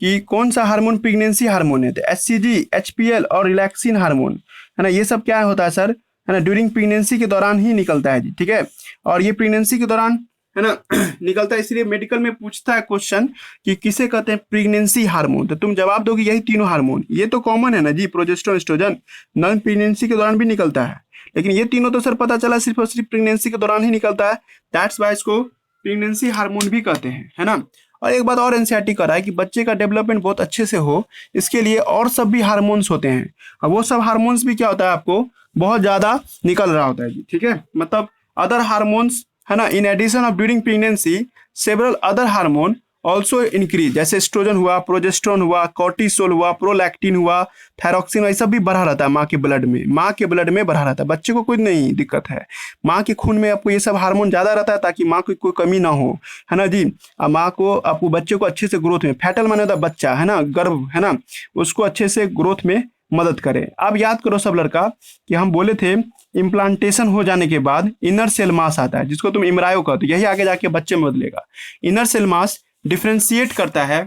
कि कौन सा हार्मोन प्रेगनेंसी हार्मोन है, तो एचसीजी, एचपीएल और रिलैक्सिन हार्मोन, है ना, ये सब क्या होता है सर, है ना, ड्यूरिंग प्रेगनेंसी के दौरान ही निकलता है जी, ठीक है। और ये प्रेगनेंसी के दौरान, है ना, निकलता है, इसलिए मेडिकल में पूछता है क्वेश्चन कि किसे कहते हैं प्रेगनेंसी हार्मोन, तो तुम जवाब दोगे यही तीनों हार्मोन। ये तो कॉमन है ना जी, प्रोजेस्टेरोन, एस्ट्रोजन, नॉन प्रेगनेंसी के दौरान भी निकलता है, लेकिन ये तीनों तो सर पता चला सिर्फ और सिर्फ प्रेगनेंसी के दौरान ही निकलता है, दैट्स वाई इसको प्रेगनेंसी हार्मोन भी कहते हैं, है ना। और एक बात और एनसीईआरटी कर रहा है कि बच्चे का डेवलपमेंट बहुत अच्छे से हो, इसके लिए और सब भी हार्मोन्स होते हैं, और वो सब हार्मोन्स भी क्या होता है आपको बहुत ज्यादा निकल रहा होता है जी, ठीक है। मतलब अदर हार्मोन्स, है ना, in addition of during pregnancy several other hormone also increase, जैसे एस्ट्रोजन हुआ, प्रोजेस्टेरोन हुआ, कॉर्टिसोल हुआ, प्रोलैक्टिन हुआ, थायरॉक्सिन, ये सब भी बढ़ा रहता है माँ के ब्लड में, माँ के ब्लड में बढ़ा रहता है। बच्चे को कोई नहीं दिक्कत है, माँ के खून में आपको ये सब हार्मोन ज्यादा रहता है ताकि माँ को कोई कमी ना हो, है ना जी। माँ को आपको बच्चे को अच्छे से ग्रोथ में, फैटल माने होता है बच्चा, है ना, गर्भ, है ना, उसको अच्छे से ग्रोथ में मदद करे। अब याद करो सब लड़का कि हम बोले थे इम्प्लांटेशन हो जाने के बाद इनर सेल मास आता है, जिसको तुम इम्ब्रायो कहते हो, यही आगे जाके बच्चे में बदलेगा। इनर सेल मास डिफ्रेंशिएट करता है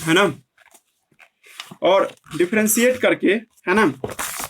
ना, और डिफ्रेंशिएट करके, है ना,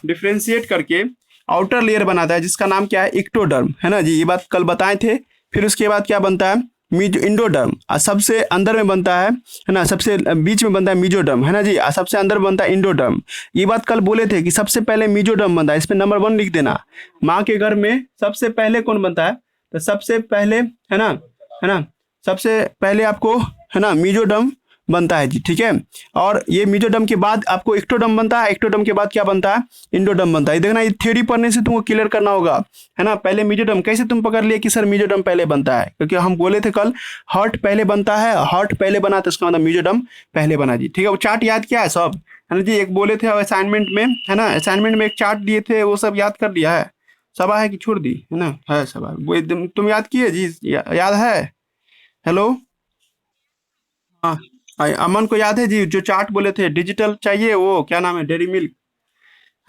डिफ्रेंशिएट करके आउटर लेयर बनाता है जिसका नाम क्या है, इक्टोडर्म, है ना जी। ये बात कल बताए थे। फिर उसके बाद क्या बनता है, इंडोडर्म, सबसे अंदर में बनता है ना, सबसे बीच में बनता है मीजोडर्म, है ना जी, सबसे अंदर बनता है इंडोडर्म। ये बात कल बोले थे कि सबसे पहले मीजोडर्म बनता है, इसमें नंबर 1 लिख देना। माँ के घर में सबसे पहले कौन बनता है, तो सबसे पहले, है ना, है ना, सबसे पहले आपको, है ना, मीजोडर्म बनता है जी, ठीक है। और ये मीजोडर्म के बाद आपको एक्टोडर्म बनता है, एक्टोडर्म के बाद क्या बनता है, इंडोडर्म बनता है। देखना, ये थ्योरी पढ़ने से तुमको क्लियर करना होगा, है ना। पहले मीजोडर्म कैसे तुम पकड़ लिए कि सर मीजोडर्म पहले बनता है, क्योंकि हम बोले थे कल हार्ट पहले बनता है, हार्ट पहले बना तो इसका मतलब मीजोडर्म पहले बना जी, ठीक है। वो चार्ट याद किया है सब, है ना जी। एक बोले थे असाइनमेंट में, है ना, असाइनमेंट में एक चार्ट दिए थे, वो सब याद कर लिया है, सब है कि छोड़ दी, है ना, है सब है वो एकदम तुम याद किए जी, याद है। हेलो, हाँ, अमन को याद है जी, जो चार्ट बोले थे डिजिटल चाहिए, वो क्या नाम है, डेरी मिल्क,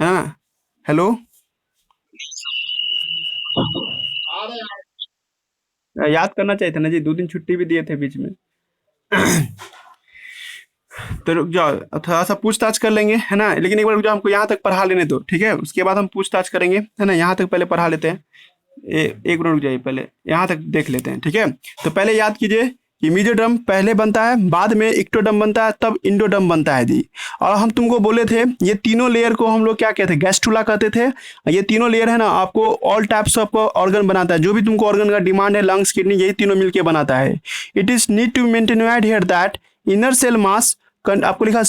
है ना। हेलो, याद करना चाहिए था ना जी, 2 दिन छुट्टी भी दिए थे बीच में। तो रुक जाओ, थोड़ा सा पूछताछ कर लेंगे, है ना, लेकिन एक बार रुक जाओ, हमको यहाँ तक पढ़ा लेने दो, ठीक है, उसके बाद हम पूछताछ करेंगे, है ना। यहाँ तक पहले पढ़ा लेते हैं, एक मिनट रुक जाइए, पहले यहाँ तक देख लेते हैं, ठीक है। तो पहले याद कीजिए कि मीजोडर्म पहले बनता है, बाद में इक्टोडर्म बनता है, तब इंडोडर्म बनता है जी। और हम तुमको बोले थे ये तीनों लेयर को हम लोग क्या कहते हैं, गैस्ट्रुला कहते थे। ये तीनों लेयर है ना, आपको ऑल टाइप्स ऑफ ऑर्गन बनाता है, जो भी तुमको ऑर्गन का डिमांड है, लंग्स, किडनी, यही तीनों मिलके बनाता है। It is need to maintain here that inner cell mass आपको लिखा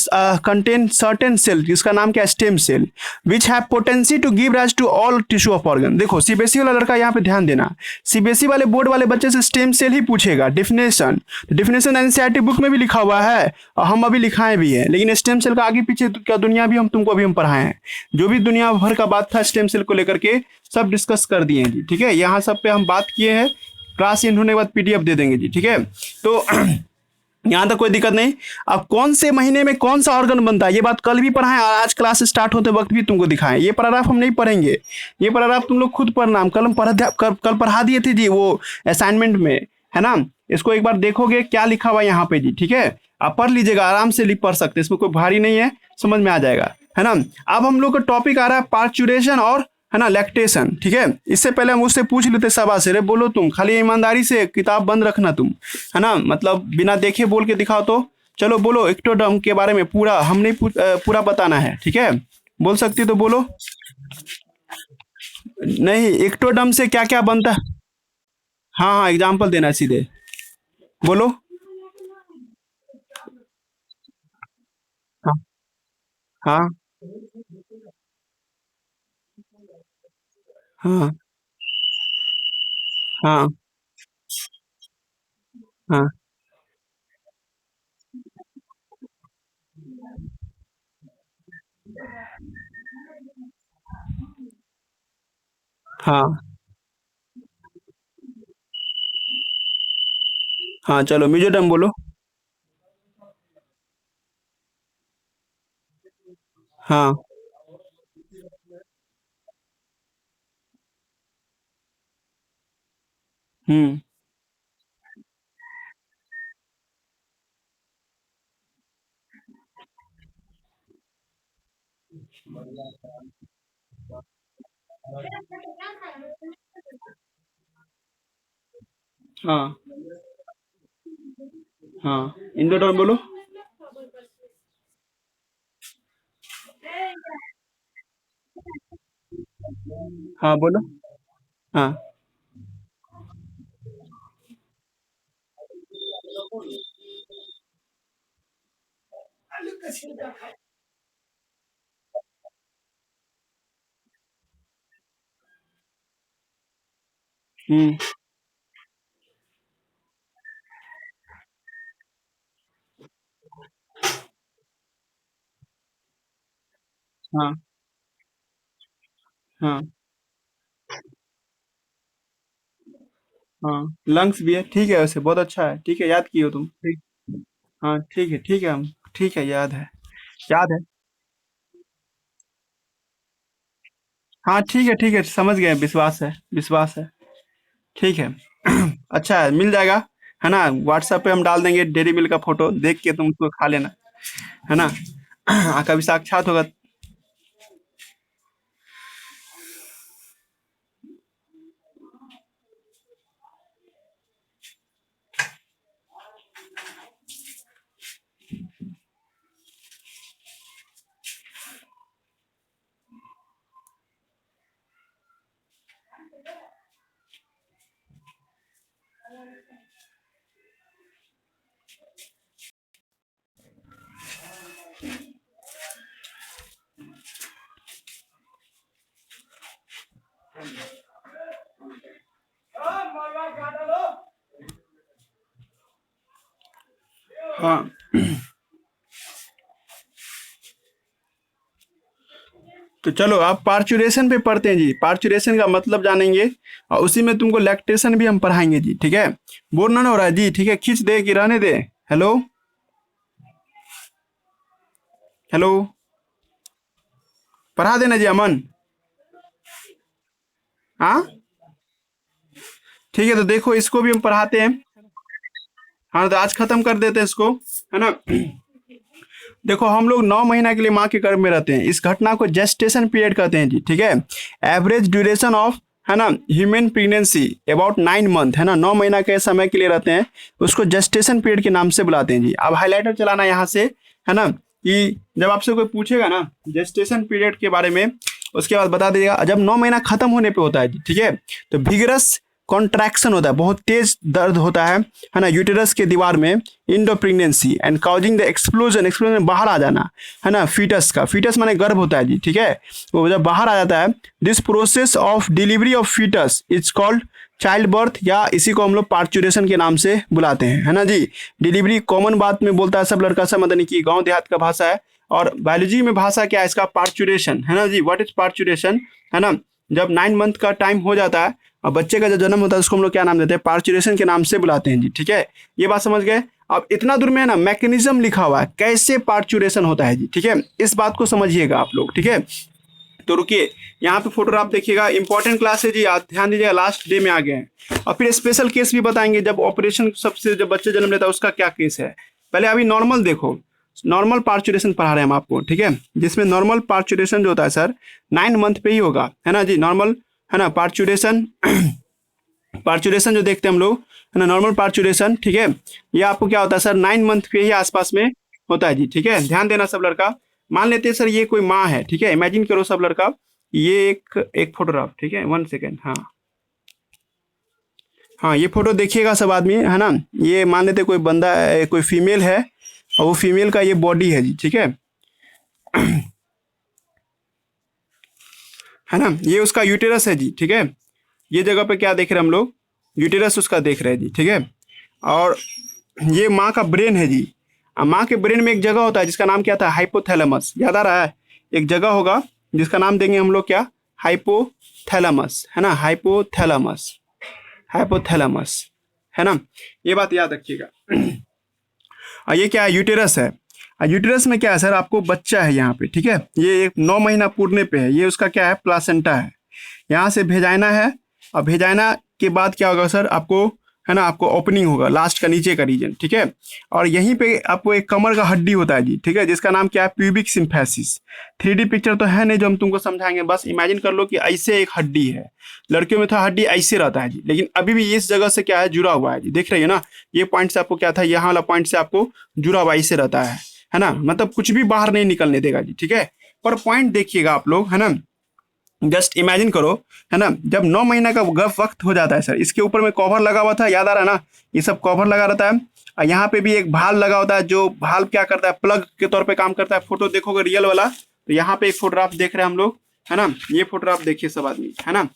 कंटेन सर्टेन सेल, जिसका नाम क्या है, stem cell, which have potency to give rise to all tissue of organ. देखो सीबीएसई वाला लड़का यहाँ पे ध्यान देना, सीबीएसई वाले बोर्ड वाले बच्चे से स्टेम सेल ही पूछेगा। डेफिनेशन एनसीईआरटी बुक में भी लिखा हुआ है और हम अभी लिखाए भी है, लेकिन स्टेम सेल का आगे पीछे क्या दुनिया भी हम तुमको अभी हम पढ़ाए हैं, जो भी दुनिया भर का बात था स्टेम सेल को लेकर के सब डिस्कस कर दिए हैं जी, ठीक है। यहाँ सब पे हम बात किए हैं, क्लास एंड होने के बाद पीडीएफ दे देंगे जी, ठीक है। तो यहाँ तक कोई दिक्कत नहीं। अब कौन से महीने में कौन सा ऑर्गन बनता है, ये बात कल भी पढ़ाएं और आज क्लास स्टार्ट होते वक्त भी तुमको दिखाएं। ये पैराग्राफ हम नहीं पढ़ेंगे, ये पैराग्राफ तुम लोग खुद पढ़ना, हम कल कल पढ़ा दिए थे जी वो असाइनमेंट में, है ना। इसको एक बार देखोगे क्या लिखा हुआ है यहाँ पे जी, ठीक है, आप पढ़ लीजिएगा, आराम से पढ़ सकते, इसमें कोई भारी नहीं है, समझ में आ जाएगा, है ना। अब हम लोग का टॉपिक आ रहा है पार्चुरेशन और है ना, लैक्टेशन, ठीक है। इससे पहले हम उससे पूछ लेते सभा से, रे बोलो तुम, खाली ईमानदारी से किताब बंद रखना तुम, है ना, मतलब बिना देखे बोल के दिखाओ तो। चलो बोलो एक्टोडर्म के बारे में पूरा, हम नहीं पूरा बताना है, ठीक है। बोल सकती तो बोलो। नहीं, एक्टोडर्म से क्या क्या बनता है। हाँ हाँ, एग्जाम्पल देना है सीधे, बोलो। हाँ हाँ हाँ हाँ हाँ हाँ हाँ, चलो म्यूजियम बोलो। हाँ। हम्म। हाँ हाँ, इंडोटर्म बोलो। हाँ बोलो। हाँ। हम्म। हाँ हाँ हाँ, लंग्स भी है, ठीक है, वैसे बहुत अच्छा है, ठीक है, याद किए हो तुम, ठीक। हाँ ठीक है, ठीक है, हम ठीक है, याद है, याद है। हाँ ठीक है, समझ गए, विश्वास है, विश्वास है, ठीक है। अच्छा है, मिल जाएगा, है ना, व्हाट्सएप पे हम डाल देंगे डेयरी मिल्क का फोटो, देख के तुम उसको खा लेना, है ना। कभी साक्षात होगा। हाँ, तो चलो आप पार्चुरेशन पे पढ़ते हैं जी, पार्चुरेशन का मतलब जानेंगे, और उसी में तुमको लैक्टेशन भी हम पढ़ाएंगे जी, ठीक है। बोर ना हो रहा है जी, ठीक है, खींच दे कि रहने दे। हेलो। हेलो। पढ़ा देना जी अमन। हाँ, ठीक है, तो देखो इसको भी हम पढ़ाते हैं। हाँ, तो आज खत्म कर देते हैं इसको, है ना। देखो हम लोग 9 महीना के लिए माँ के गर्भ में रहते हैं, इस घटना को जेस्टेशन पीरियड कहते हैं जी, ठीक है। एवरेज ड्यूरेशन ऑफ, है ना, ह्यूमन प्रेगनेंसी अबाउट 9 मंथ, है ना, 9 महीना के समय के लिए रहते हैं, उसको जेस्टेशन पीरियड के नाम से बुलाते हैं जी। अब हाईलाइटर चलाना यहाँ से, है ना, कि जब आपसे कोई पूछेगा ना जेस्टेशन पीरियड के बारे में, उसके बाद बता दीजिएगा जब 9 महीना खत्म होने पे होता है जी, ठीक है। तो विगरस कॉन्ट्रैक्शन होता है, बहुत तेज दर्द होता है ना, यूटेरस के दीवार में, Indo pregnancy and causing the explosion, explosion बाहर आ जाना, है ना, फीटस का, फीटस माने गर्भ होता है जी, ठीक है। वो जब बाहर आ जाता है, this process of delivery of foetus is called child birth, या इसी को हम लोग पार्चुरेशन के नाम से बुलाते हैं, है ना जी। डिलीवरी कॉमन बात में बोलता है सब लड़का सब, मतलब कि गांव देहात का भाषा है। और बायोलॉजी में भाषा क्या है इसका, पार्चुरेशन, है ना जी। व्हाट इज पार्चुरेशन, है ना, जब 9 मंथ का टाइम हो जाता है और बच्चे का जब जन्म होता है उसको हम लोग क्या नाम देते हैं, पार्चुरेशन के नाम से बुलाते हैं जी, ठीक है। ये बात समझ गए। अब इतना दूर में है ना मैकेनिज्म लिखा हुआ है कैसे पार्चुरेशन होता है जी, ठीक है, इस बात को समझिएगा आप लोग, ठीक है। तो रुकिए, यहाँ पे फोटो आप देखिएगा, इंपॉर्टेंट क्लास है जी, आप ध्यान दीजिएगा, लास्ट डे में आ गए हैं। और फिर स्पेशल केस भी बताएंगे, जब ऑपरेशन सबसे जब बच्चे जन्म लेता है उसका क्या केस है। पहले अभी नॉर्मल देखो, नॉर्मल पार्चुरेशन पढ़ा रहे हैं हम आपको, ठीक है, जिसमें नॉर्मल पार्चुरेशन जो होता है सर 9 मंथ पे ही होगा, है ना जी, नॉर्मल, है ना, पार्चुरेशन पार्चुरेशन जो देखते हैं हम लोग, है ना, नॉर्मल पार्चुरेशन, ठीक है, ये आपको क्या होता है सर 9 मंथ के ही आसपास में होता है जी, ठीक है, ध्यान देना सब लड़का। मान लेते हैं सर ये कोई माँ है, ठीक है, इमेजिन करो सब लड़का, ये एक फोटोग्राफ, ठीक है, 1 सेकेंड, हाँ हाँ, ये फोटो देखिएगा सब आदमी, है ना, ये मान लेते हैं कोई बंदा कोई फीमेल है, और वो फीमेल का ये बॉडी है जी, ठीक है ना, ये उसका यूटेरस है जी, ठीक है, ये जगह पे क्या देख रहे हैं हम लोग, यूटेरस उसका देख रहे हैं जी, ठीक है, और ये माँ का ब्रेन है जी। माँ के ब्रेन में एक जगह होता है जिसका नाम क्या था, हाइपोथैलेमस, याद आ रहा है, एक जगह होगा जिसका नाम देंगे हम लोग क्या, हाइपोथैलेमस, है ना, हाइपोथैलेमस, हाइपोथैलेमस, है ना, ये बात याद रखिएगा। और ये क्या है, यूटेरस है, और यूटेरस में क्या है सर, आपको बच्चा है यहाँ पे, ठीक है, ये एक 9 महीना पूरने पे है, ये उसका क्या है, प्लासेंटा है, यहाँ से भेजाइना है, और भेजाइना के बाद क्या होगा सर, आपको, है ना, आपको ओपनिंग होगा लास्ट का नीचे का रीजन, ठीक है, और यहीं पे आपको एक कमर का हड्डी होता है जी, ठीक है, जिसका नाम क्या है, प्यूबिक सिम्फेसिस। 3D पिक्चर तो है नहीं जो हम तुमको समझाएंगे, बस इमेजिन कर लो कि ऐसे एक हड्डी है, लड़कियों में तो हड्डी ऐसे रहता है जी, लेकिन अभी भी इस जगह से क्या है, जुड़ा हुआ है जी, देख रहे हो ना, ये पॉइंट से आपको क्या था, यहाँ वाला पॉइंट से आपको जुड़ा हुआ ऐसे रहता है ना, मतलब कुछ भी बाहर नहीं निकलने देगा जी, ठीक है, पर पॉइंट देखिएगा आप लोग, है ना, जस्ट इमेजिन करो, है ना, जब 9 महीना का वक्त हो जाता है सर, इसके ऊपर में कवर लगा हुआ था, याद आ रहा है ना, ये सब कवर लगा रहता है, और यहाँ पे भी एक भाल लगा होता है, जो भाल क्या करता है, प्लग के तौर पे काम करता है। फोटो देखोगे रियल वाला, तो यहाँ पे एक फोटोग्राफ देख रहे हैं हम लोग, है ना, ये फोटोग्राफ देखिए सब आदमी, है ना,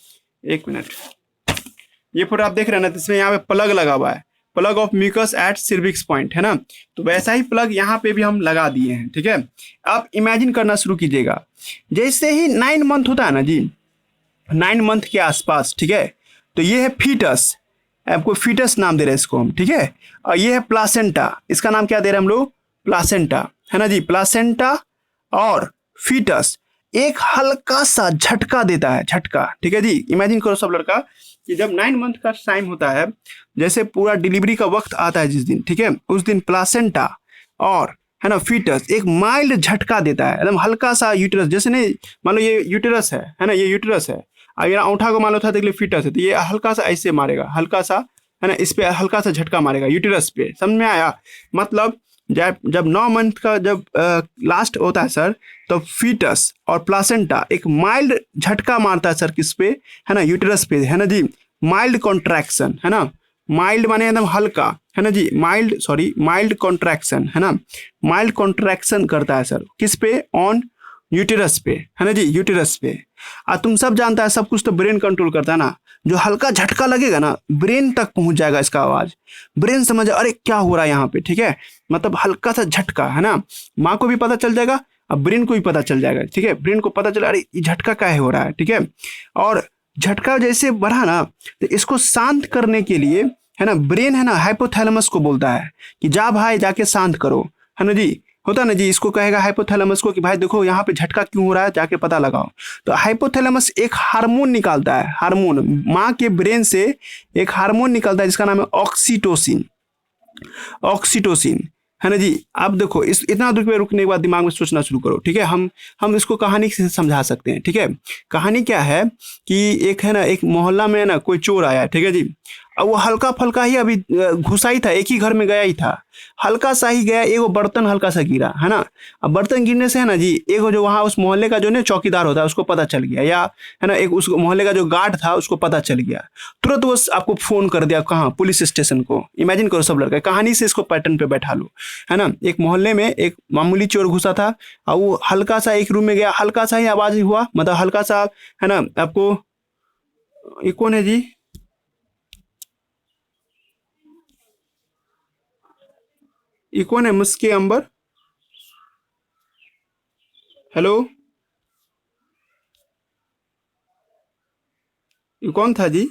1 मिनट, ये फोटोग्राफ देख रहे हैं ना, तो इसमें यहाँ पे प्लग लगा हुआ है, plug of mucus at cervix point, है ना, तो वैसा ही प्लग यहाँ पे भी हम लगा दिए हैं, ठीक है। आप इमेजिन करना शुरू कीजिएगा, जैसे ही 9 मंथ होता है ना जी, 9 मंथ के आसपास, ठीक है, तो ये है फीटस, आपको फीटस नाम दे रहे हैं इसको हम, ठीक है, और ये है प्लासेंटा, इसका नाम क्या दे रहे हैं हम लोग, प्लासेंटा, है ना जी, प्लासेंटा और फीटस एक हल्का सा झटका देता है, झटका, ठीक है जी, इमेजिन करो सब लड़का कि जब 9 मंथ का टाइम होता है, जैसे पूरा डिलीवरी का वक्त आता है जिस दिन, ठीक है, उस दिन प्लासेंटा और, है ना, फीटस एक माइल्ड झटका देता है, एकदम हल्का सा, यूटेरस जैसे नहीं, मान लो ये यूटेरस है ना, ये यूटेरस है, अब ये अंगूठा को मान लो था, देख लो फीटस है, तो ये हल्का सा ऐसे मारेगा, हल्का सा, है ना, इस पे हल्का सा झटका मारेगा यूटेरस पे, समझ में आया, मतलब जब जब 9 मंथ का जब लास्ट होता है सर, तो फीटस और प्लासेंटा एक माइल्ड झटका मारता है सर, किस पे, है ना, यूटेरस पे, है ना जी, माइल्ड कॉन्ट्रैक्शन, है ना, माइल्ड माने एकदम हल्का, है ना जी, माइल्ड, सॉरी, माइल्ड कॉन्ट्रैक्शन, है ना, माइल्ड कॉन्ट्रैक्शन करता है सर, किस पे, ऑन यूटेरस पे, है ना जी, यूटेरस पे। तुम सब जानता है, सब कुछ तो ब्रेन कंट्रोल करता है ना, जो हल्का झटका लगेगा ना, ब्रेन तक पहुंच जाएगा इसका आवाज, ब्रेन समझ अरे क्या हो रहा है यहाँ पे, ठीक है, मतलब हल्का सा झटका, है ना, माँ को भी पता चल जाएगा, अब ब्रेन को भी पता चल जाएगा, ठीक है, ब्रेन को पता चला अरे ये झटका क्या हो रहा है, ठीक है, और झटका जैसे बढ़ा ना, तो इसको शांत करने के लिए, है ना, ब्रेन, है ना, हाइपोथैलेमस को बोलता है कि जा भाई जाके शांत करो, है ना जी, होता ना जी, इसको कहेगा हाइपोथैलेमस को कि भाई देखो यहाँ पे झटका क्यों हो रहा है, जाके पता लगाओ। तो हाइपोथैलेमस एक हार्मोन निकालता है, हार्मोन माँ के ब्रेन से एक हार्मोन निकलता है जिसका नाम है ऑक्सीटोसिन, ऑक्सीटोसिन, है ना जी। अब देखो इस इतना दूर पे रुकने के बाद दिमाग में सोचना शुरू करो, ठीक है, हम इसको कहानी से समझा सकते हैं, ठीक है। कहानी क्या है कि एक, है ना, एक मोहल्ला में ना कोई चोर आया, ठीक है जी, अब वो हल्का फल्का ही अभी घुसा ही था, एक ही घर में गया ही था, हल्का सा ही गया, एगो बर्तन हल्का सा गिरा, है ना, अब बर्तन गिरने से, है ना जी, एगो जो वहाँ उस मोहल्ले का जो ना चौकीदार होता है उसको पता चल गया, या, है ना, एक उस मोहल्ले का जो गार्ड था उसको पता चल गया, तुरंत वो आपको फोन कर दिया, कहाँ, पुलिस स्टेशन को। इमेजिन करो सब लड़का, कहानी से इसको पैटर्न पे बैठा लो, है ना, एक मोहल्ले में एक मामूली चोर घुसा था, और वो हल्का सा एक रूम में गया, हल्का सा ही आवाज हुआ, मतलब हल्का सा, है ना, आपको, ये कौन है जी, ये कौन है, मुस्के अंबर, हेलो, ये कौन था जी,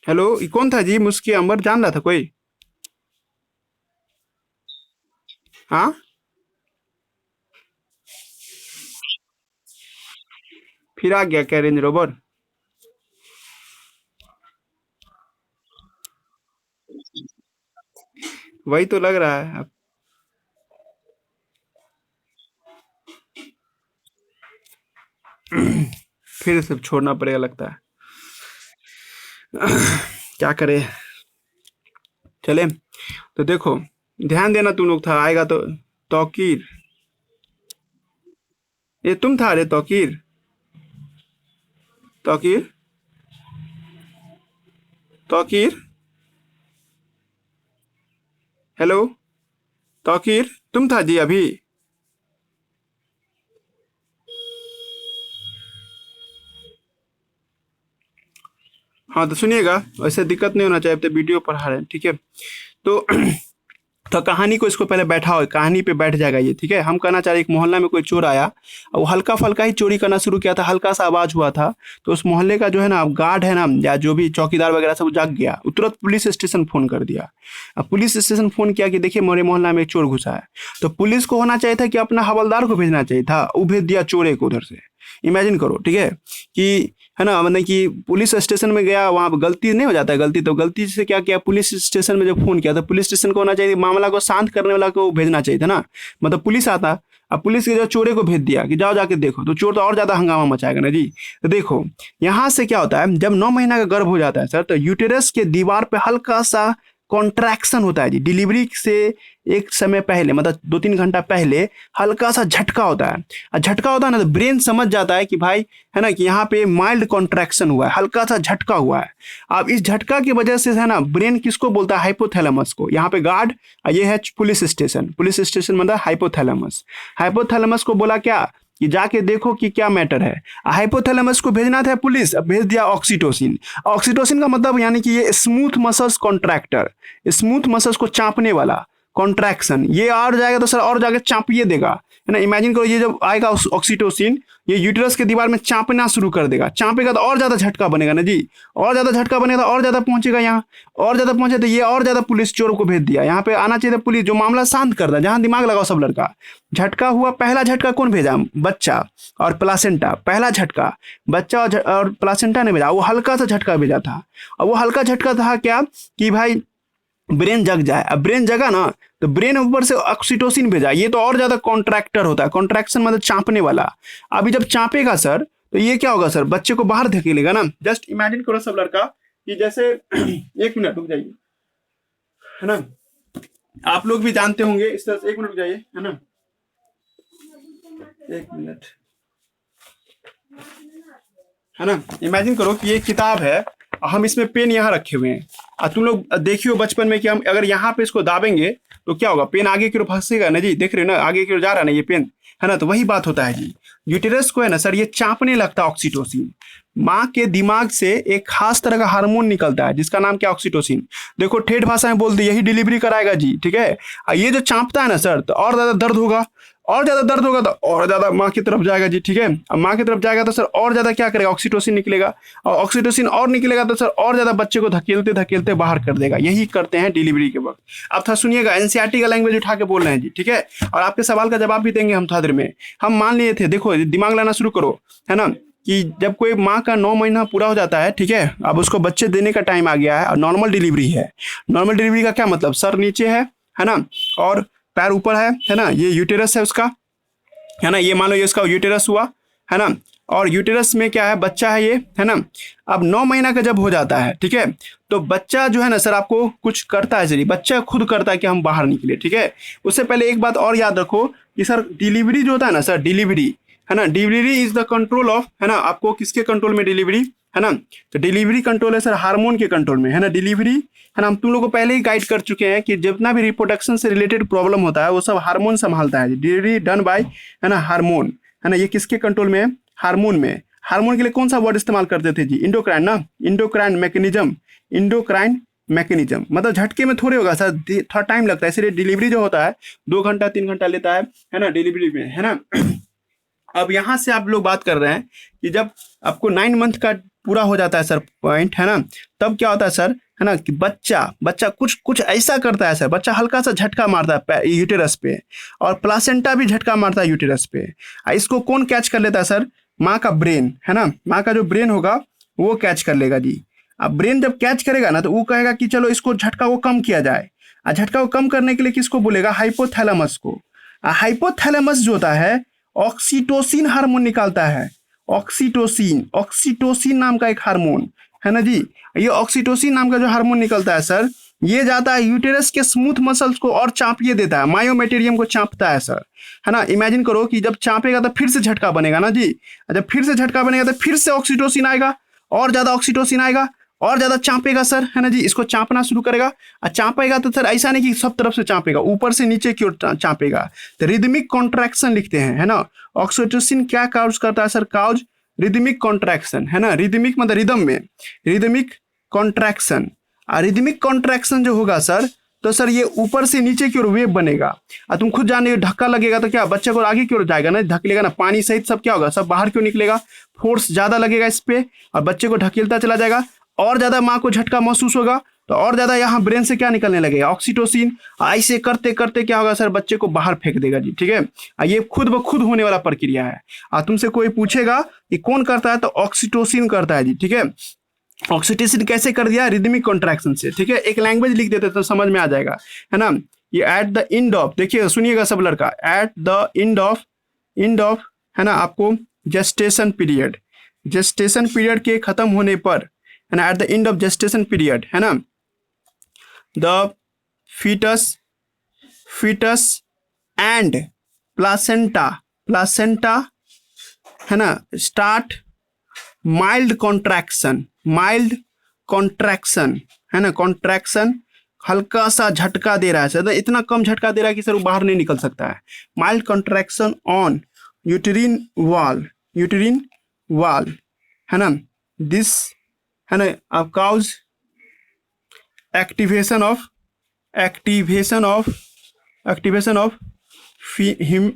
हेलो, ये कौन था जी, मुस्के अंबर, जान रहा था कोई, हाँ, फिर आ गया क्या रेंज रोवर, वही तो लग रहा है अब। फिर सब छोड़ना पड़ेगा लगता है। क्या करे। चले तो देखो, ध्यान देना तुम लोग था आएगा तो। तौकीर, ये तुम था रे तौकीर। तौकीर, तौकीर, हेलो। तौकीर तुम था जी अभी। हाँ तो सुनिएगा, वैसे दिक्कत नहीं होना चाहिए, अब तो वीडियो पढ़ा रहे हैं ठीक है। तो तो कहानी को इसको पहले बैठाओ, कहानी पे बैठ जाएगा ये ठीक है। हम कहना चाह रहे एक मोहल्ला में कोई चोर आया और वो हल्का फल्का ही चोरी करना शुरू किया था, हल्का सा आवाज हुआ था। तो उस मोहल्ले का जो है ना गार्ड है ना, या जो भी चौकीदार वगैरह सब जाग गया, वो तुरंत पुलिस स्टेशन फोन कर दिया। अब पुलिस स्टेशन फोन किया कि देखिए मेरे मोहल्ला में एक चोर घुसा है। तो पुलिस को होना चाहिए था कि अपना हवलदार को भेजना चाहिए था, वो भेज दिया चोरे को उधर से। इमेजिन करो ठीक है कि, है ना, मतलब कि पुलिस स्टेशन में गया, वहाँ पे गलती नहीं हो जाता है, गलती तो गलती से क्या किया, पुलिस स्टेशन में जब फोन किया तो पुलिस स्टेशन को होना चाहिए, मामला को शांत करने वाला को भेजना चाहिए था ना। मतलब पुलिस आता, अब पुलिस के जो चोरे को भेज दिया कि जाओ जाके देखो, तो चोर तो और ज्यादा हंगामा मचाएगा ना जी। तो देखो यहाँ से क्या होता है, जब 9 महीना का गर्भ हो जाता है सर, तो यूटेरस के दीवार पे हल्का सा कॉन्ट्रैक्शन होता है जी। डिलीवरी से एक समय पहले, मतलब 2-3 घंटा पहले हल्का सा झटका होता है। और झटका होता है ना तो ब्रेन समझ जाता है कि भाई, है ना, कि यहाँ पे माइल्ड कॉन्ट्रैक्शन हुआ है, हल्का सा झटका हुआ है। अब इस झटका की वजह से, है ना, ब्रेन किसको बोलता है, हाइपोथैलेमस को। यहाँ पे गार्ड, ये है पुलिस स्टेशन, पुलिस स्टेशन मतलब हाइपोथैलेमस। हाइपोथैलेमस को बोला क्या कि जाके देखो कि क्या मैटर है। हाइपोथैलेमस को भेजना था पुलिस, अब भेज दिया ऑक्सीटोसिन। ऑक्सीटोसिन का मतलब यानी कि ये smooth muscles contractor, smooth muscles को चापने वाला कॉन्ट्रैक्शन। ये और जाएगा तो सर और जाके चापिए देगा, है ना। इमेजिन करो ये जब आएगा ऑक्सीटोसिन, ये यूटेरस के दीवार में चापना शुरू कर देगा, चापेगा तो और ज्यादा झटका बनेगा ना जी। और ज्यादा झटका बनेगा तो और ज्यादा पहुंचेगा यहाँ, और ज्यादा पहुंचे तो ये और ज्यादा पुलिस चोर को भेज दिया। यहाँ पे आना चाहिए था पुलिस, जो मामला शांत कर दे, जहां दिमाग लगाओ सब लड़का। झटका हुआ, पहला झटका कौन भेजा, बच्चा और प्लासेंटा। पहला झटका बच्चा और प्लासेंटा ने भेजा, वो हल्का सा झटका भेजा था। और वो हल्का झटका था क्या कि भाई ब्रेन जग जाए। अब ब्रेन जगा ना तो ब्रेन ऊपर से ऑक्सीटोसिन भेजा, ये तो और ज्यादा कॉन्ट्रैक्टर होता है, कॉन्ट्रैक्शन मतलब चापने वाला। अभी जब चापेगा सर तो ये क्या होगा सर, बच्चे को बाहर धकेलेगा ना। जस्ट इमेजिन करो सब लड़का कि जैसे एक मिनट रुक जाइए, है ना, आप लोग भी जानते होंगे इस तरह से। एक मिनट रुक जाइए, है ना, एक मिनट, है ना। इमेजिन करो कि ये किताब है, हम इसमें पेन यहाँ रखे हुए हैं, और तुम लोग देखियो बचपन में कि हम अगर यहाँ पे इसको दाबेंगे तो क्या होगा, पेन आगे की ओर फंसेगा ना जी। देख रहे हो ना आगे की ओर जा रहा है ना ये पेन, है ना। तो वही बात होता है जी, यूटेरस को है ना सर ये चापने लगता है ऑक्सीटोसिन। माँ के दिमाग से एक खास तरह का हार्मोन निकलता है जिसका नाम क्या, ऑक्सीटोसिन। देखो ठेठ भाषा में बोल दी, यही डिलीवरी कराएगा जी ठीक है। और ये जो चापता है ना सर तो और ज्यादा दर्द होगा, और ज्यादा दर्द होगा तो और ज्यादा माँ की तरफ जाएगा जी ठीक है। अब माँ की तरफ जाएगा तो सर और ज्यादा क्या करेगा, ऑक्सीटोसिन निकलेगा, और ऑक्सीटोसिन और निकलेगा तो सर और ज्यादा बच्चे को धकेलते धकेलते बाहर कर देगा। यही करते हैं डिलीवरी के वक्त। अब था सुनिएगा, एनसीईआरटी का लैंग्वेज उठा के बोल रहे हैं जी ठीक है, और आपके सवाल का जवाब भी देंगे हम थोड़ी देर में। हम मान लिए थे, देखो दिमाग लाना शुरू करो, है ना, कि जब कोई माँ का 9 महीना पूरा हो जाता है ठीक है, अब उसको बच्चे देने का टाइम आ गया है और नॉर्मल डिलीवरी है। नॉर्मल डिलीवरी का क्या मतलब, सर नीचे है ना, और पैर ऊपर है ना, ये यूटेरस है उसका, है ना। ये मान लो ये उसका यूटेरस हुआ, है ना, और यूटेरस में क्या है, बच्चा है ये, है ना। अब 9 महीना का जब हो जाता है ठीक है, तो बच्चा जो है ना सर आपको कुछ करता है, चलिए बच्चा खुद करता है कि हम बाहर निकले ठीक है। उससे पहले एक बात और याद रखो कि सर डिलीवरी जो होता है ना सर, डिलीवरी, है ना, delivery is the control of, है ना, आपको किसके कंट्रोल में डिलीवरी, है ना। तो डिलीवरी कंट्रोल है सर हार्मोन के कंट्रोल में, है ना, डिलीवरी, है ना। हम तुम लोग को पहले ही गाइड कर चुके हैं कि जितना भी रिप्रोडक्शन से रिलेटेड प्रॉब्लम होता है वो सब हार्मोन संभालता है। डिलीवरी डन बाय, है ना, हार्मोन, है ना। ये किसके कंट्रोल में है, हार्मोन में। हार्मोन के लिए कौन सा वर्ड इस्तेमाल करते थे जी, इंडोक्राइन ना, इंडोक्राइन मैकेनिज्म, इंडोक्राइन मैकेनिज्म। मतलब झटके में थोड़े होगा सर, थोड़ा टाइम लगता है, इसलिए डिलीवरी जो होता है 2 घंटा 3 घंटा लेता है ना, डिलीवरी में, है ना। अब यहाँ से आप लोग बात कर रहे हैं कि जब आपको 9 मंथ का पूरा हो जाता है सर पॉइंट, है ना, तब क्या होता है सर, है ना, कि बच्चा बच्चा कुछ कुछ ऐसा करता है सर, बच्चा हल्का सा झटका मारता है यूटेरस पे, और प्लासेंटा भी झटका मारता है यूटेरस पे। इसको कौन कैच कर लेता है सर, माँ का ब्रेन, है ना, माँ का जो ब्रेन होगा वो कैच कर लेगा जी। अब ब्रेन जब कैच करेगा ना तो वो कहेगा कि चलो इसको झटका को कम किया जाए। और झटका को कम करने के लिए किसको बोलेगा? हाइपोथैलेमस को। हाइपोथैलेमस जो होता है ऑक्सीटोसिन हार्मोन निकालता है। ऑक्सीटोसिन, ऑक्सीटोसिन नाम का एक हार्मोन है ना जी। ये ऑक्सीटोसिन नाम का जो हार्मोन निकलता है सर, ये जाता है यूटेरस के स्मूथ मसल्स को और चापिए देता है, मायोमेटेरियम को चापता है सर, है ना। इमेजिन करो कि जब चापेगा तो फिर से झटका बनेगा ना जी। जब फिर से झटका बनेगा तो फिर से ऑक्सीटोसिन आएगा, और ज्यादा ऑक्सीटोसिन आएगा, और ज्यादा चापेगा सर, है ना जी। इसको चापना शुरू करेगा, और चापेगा तो सर ऐसा नहीं कि सब तरफ से चापेगा, ऊपर से नीचे की ओर चापेगा। तो रिदमिक कॉन्ट्रैक्शन लिखते हैं, है ना। ऑक्सीटोसिन क्या काउज करता है सर? काउज रिदमिक कॉन्ट्रैक्शन, है ना। रिदमिक मतलब रिदम में, रिदमिक कॉन्ट्रैक्शन। और रिदमिक कॉन्ट्रैक्शन जो होगा सर, तो सर ये ऊपर से नीचे की ओर वेव बनेगा। और तुम खुद जाने धक्का लगेगा तो क्या बच्चे को आगे की ओर जाएगा ना, धकेलेगा ना, पानी सहित सब क्या होगा, सब बाहर क्यों निकलेगा। फोर्स ज्यादा लगेगा इस पे और बच्चे को ढकेलता चला जाएगा, और ज्यादा माँ को झटका महसूस होगा, तो और ज्यादा यहाँ ब्रेन से क्या निकलने लगेगा? ऑक्सीटोसिन। ऐसे करते करते क्या होगा सर? बच्चे को बाहर फेंक देगा जी, ठीक है। ये खुद ब खुद होने वाला प्रक्रिया है। और तुमसे कोई पूछेगा कि कौन करता है, तो ऑक्सीटोसिन करता है जी, ठीक है। ऑक्सीटोसिन कैसे कर दिया? रिदमिक कॉन्ट्रैक्शन से, ठीक है। एक लैंग्वेज लिख देते तो समझ में आ जाएगा, है ना। ये एट द एंड ऑफ, देखिए सुनिएगा सब लड़का, एट द एंड ऑफ, है ना, आपको जेस्टेशन पीरियड, जेस्टेशन पीरियड के खत्म होने पर, है ना, eight the end of gestation period, है ना, द फीटस एंड प्लासेंटा, है ना, स्टार्ट माइल्ड कॉन्ट्रैक्शन, है ना, कॉन्ट्रैक्शन, हल्का सा झटका दे रहा है सर, इतना कम झटका दे रहा है कि सर वो बाहर नहीं निकल सकता है। माइल्ड कॉन्ट्रैक्शन ऑन यूटेरिन वाल, है ना, दिस, है ना, अब cause activation of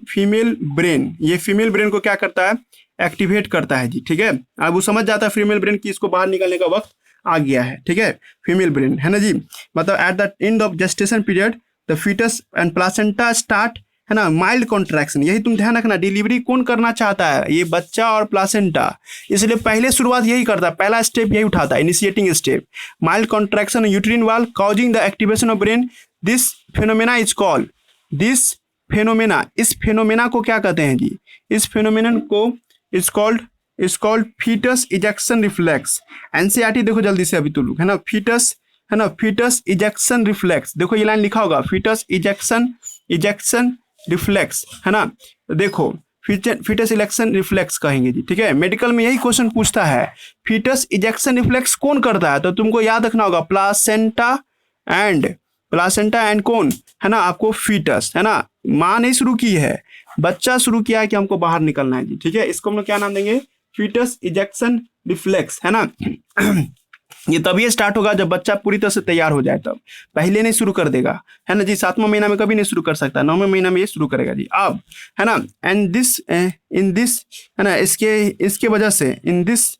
female brain. ये फीमेल ब्रेन को क्या करता है? एक्टिवेट करता है जी, ठीक है। अब वो समझ जाता है फीमेल ब्रेन की इसको बाहर निकलने का वक्त आ गया है, ठीक है। फीमेल ब्रेन, है ना जी, मतलब at the end of gestation period the foetus and placenta start, है ना, माइल्ड कॉन्ट्रैक्शन। यही तुम ध्यान रखना, डिलीवरी कौन करना चाहता है? ये बच्चा और प्लासेंटा, इसलिए पहले शुरुआत यही करता है, पहला स्टेप यही उठाता है, initiating step. Mild contraction uterine wall causing the activation of brain, this phenomena is called, इस फेनोमेना को क्या कहते हैं जी? इस फेनोमेनन को is called foetus ejection reflex. NCERT देखो जल्दी से अभी तुम लोग, है ना, फीटस, है ना, फीटस इजेक्शन रिफ्लेक्स। देखो ये लाइन लिखा होगा, फीटस इजेक्शन रिफ्लेक्स, है ना। देखो फीटस इजेक्शन रिफ्लेक्स कहेंगे जी, ठीक है। मेडिकल में यही क्वेश्चन पूछता है, फीटस इजेक्शन रिफ्लेक्स कौन करता है? तो तुमको याद रखना होगा प्लासेंटा एंड कौन, है ना, आपको फीटस, है ना। माँ ने शुरू की है, बच्चा शुरू किया है कि हमको बाहर निकलना है जी, ठीक है। इसको हम लोग क्या नाम देंगे? फीटस इजेक्शन रिफ्लेक्स, है ना। ये तभी स्टार्ट होगा जब बच्चा पूरी तरह से तैयार हो जाए, तब, पहले नहीं शुरू कर देगा, है ना जी। 7वां महीना में कभी नहीं शुरू कर सकता, 9वें महीना में ये शुरू करेगा जी। अब, है ना, एंड दिस इन दिस, है ना, इसके वजह से इन दिस,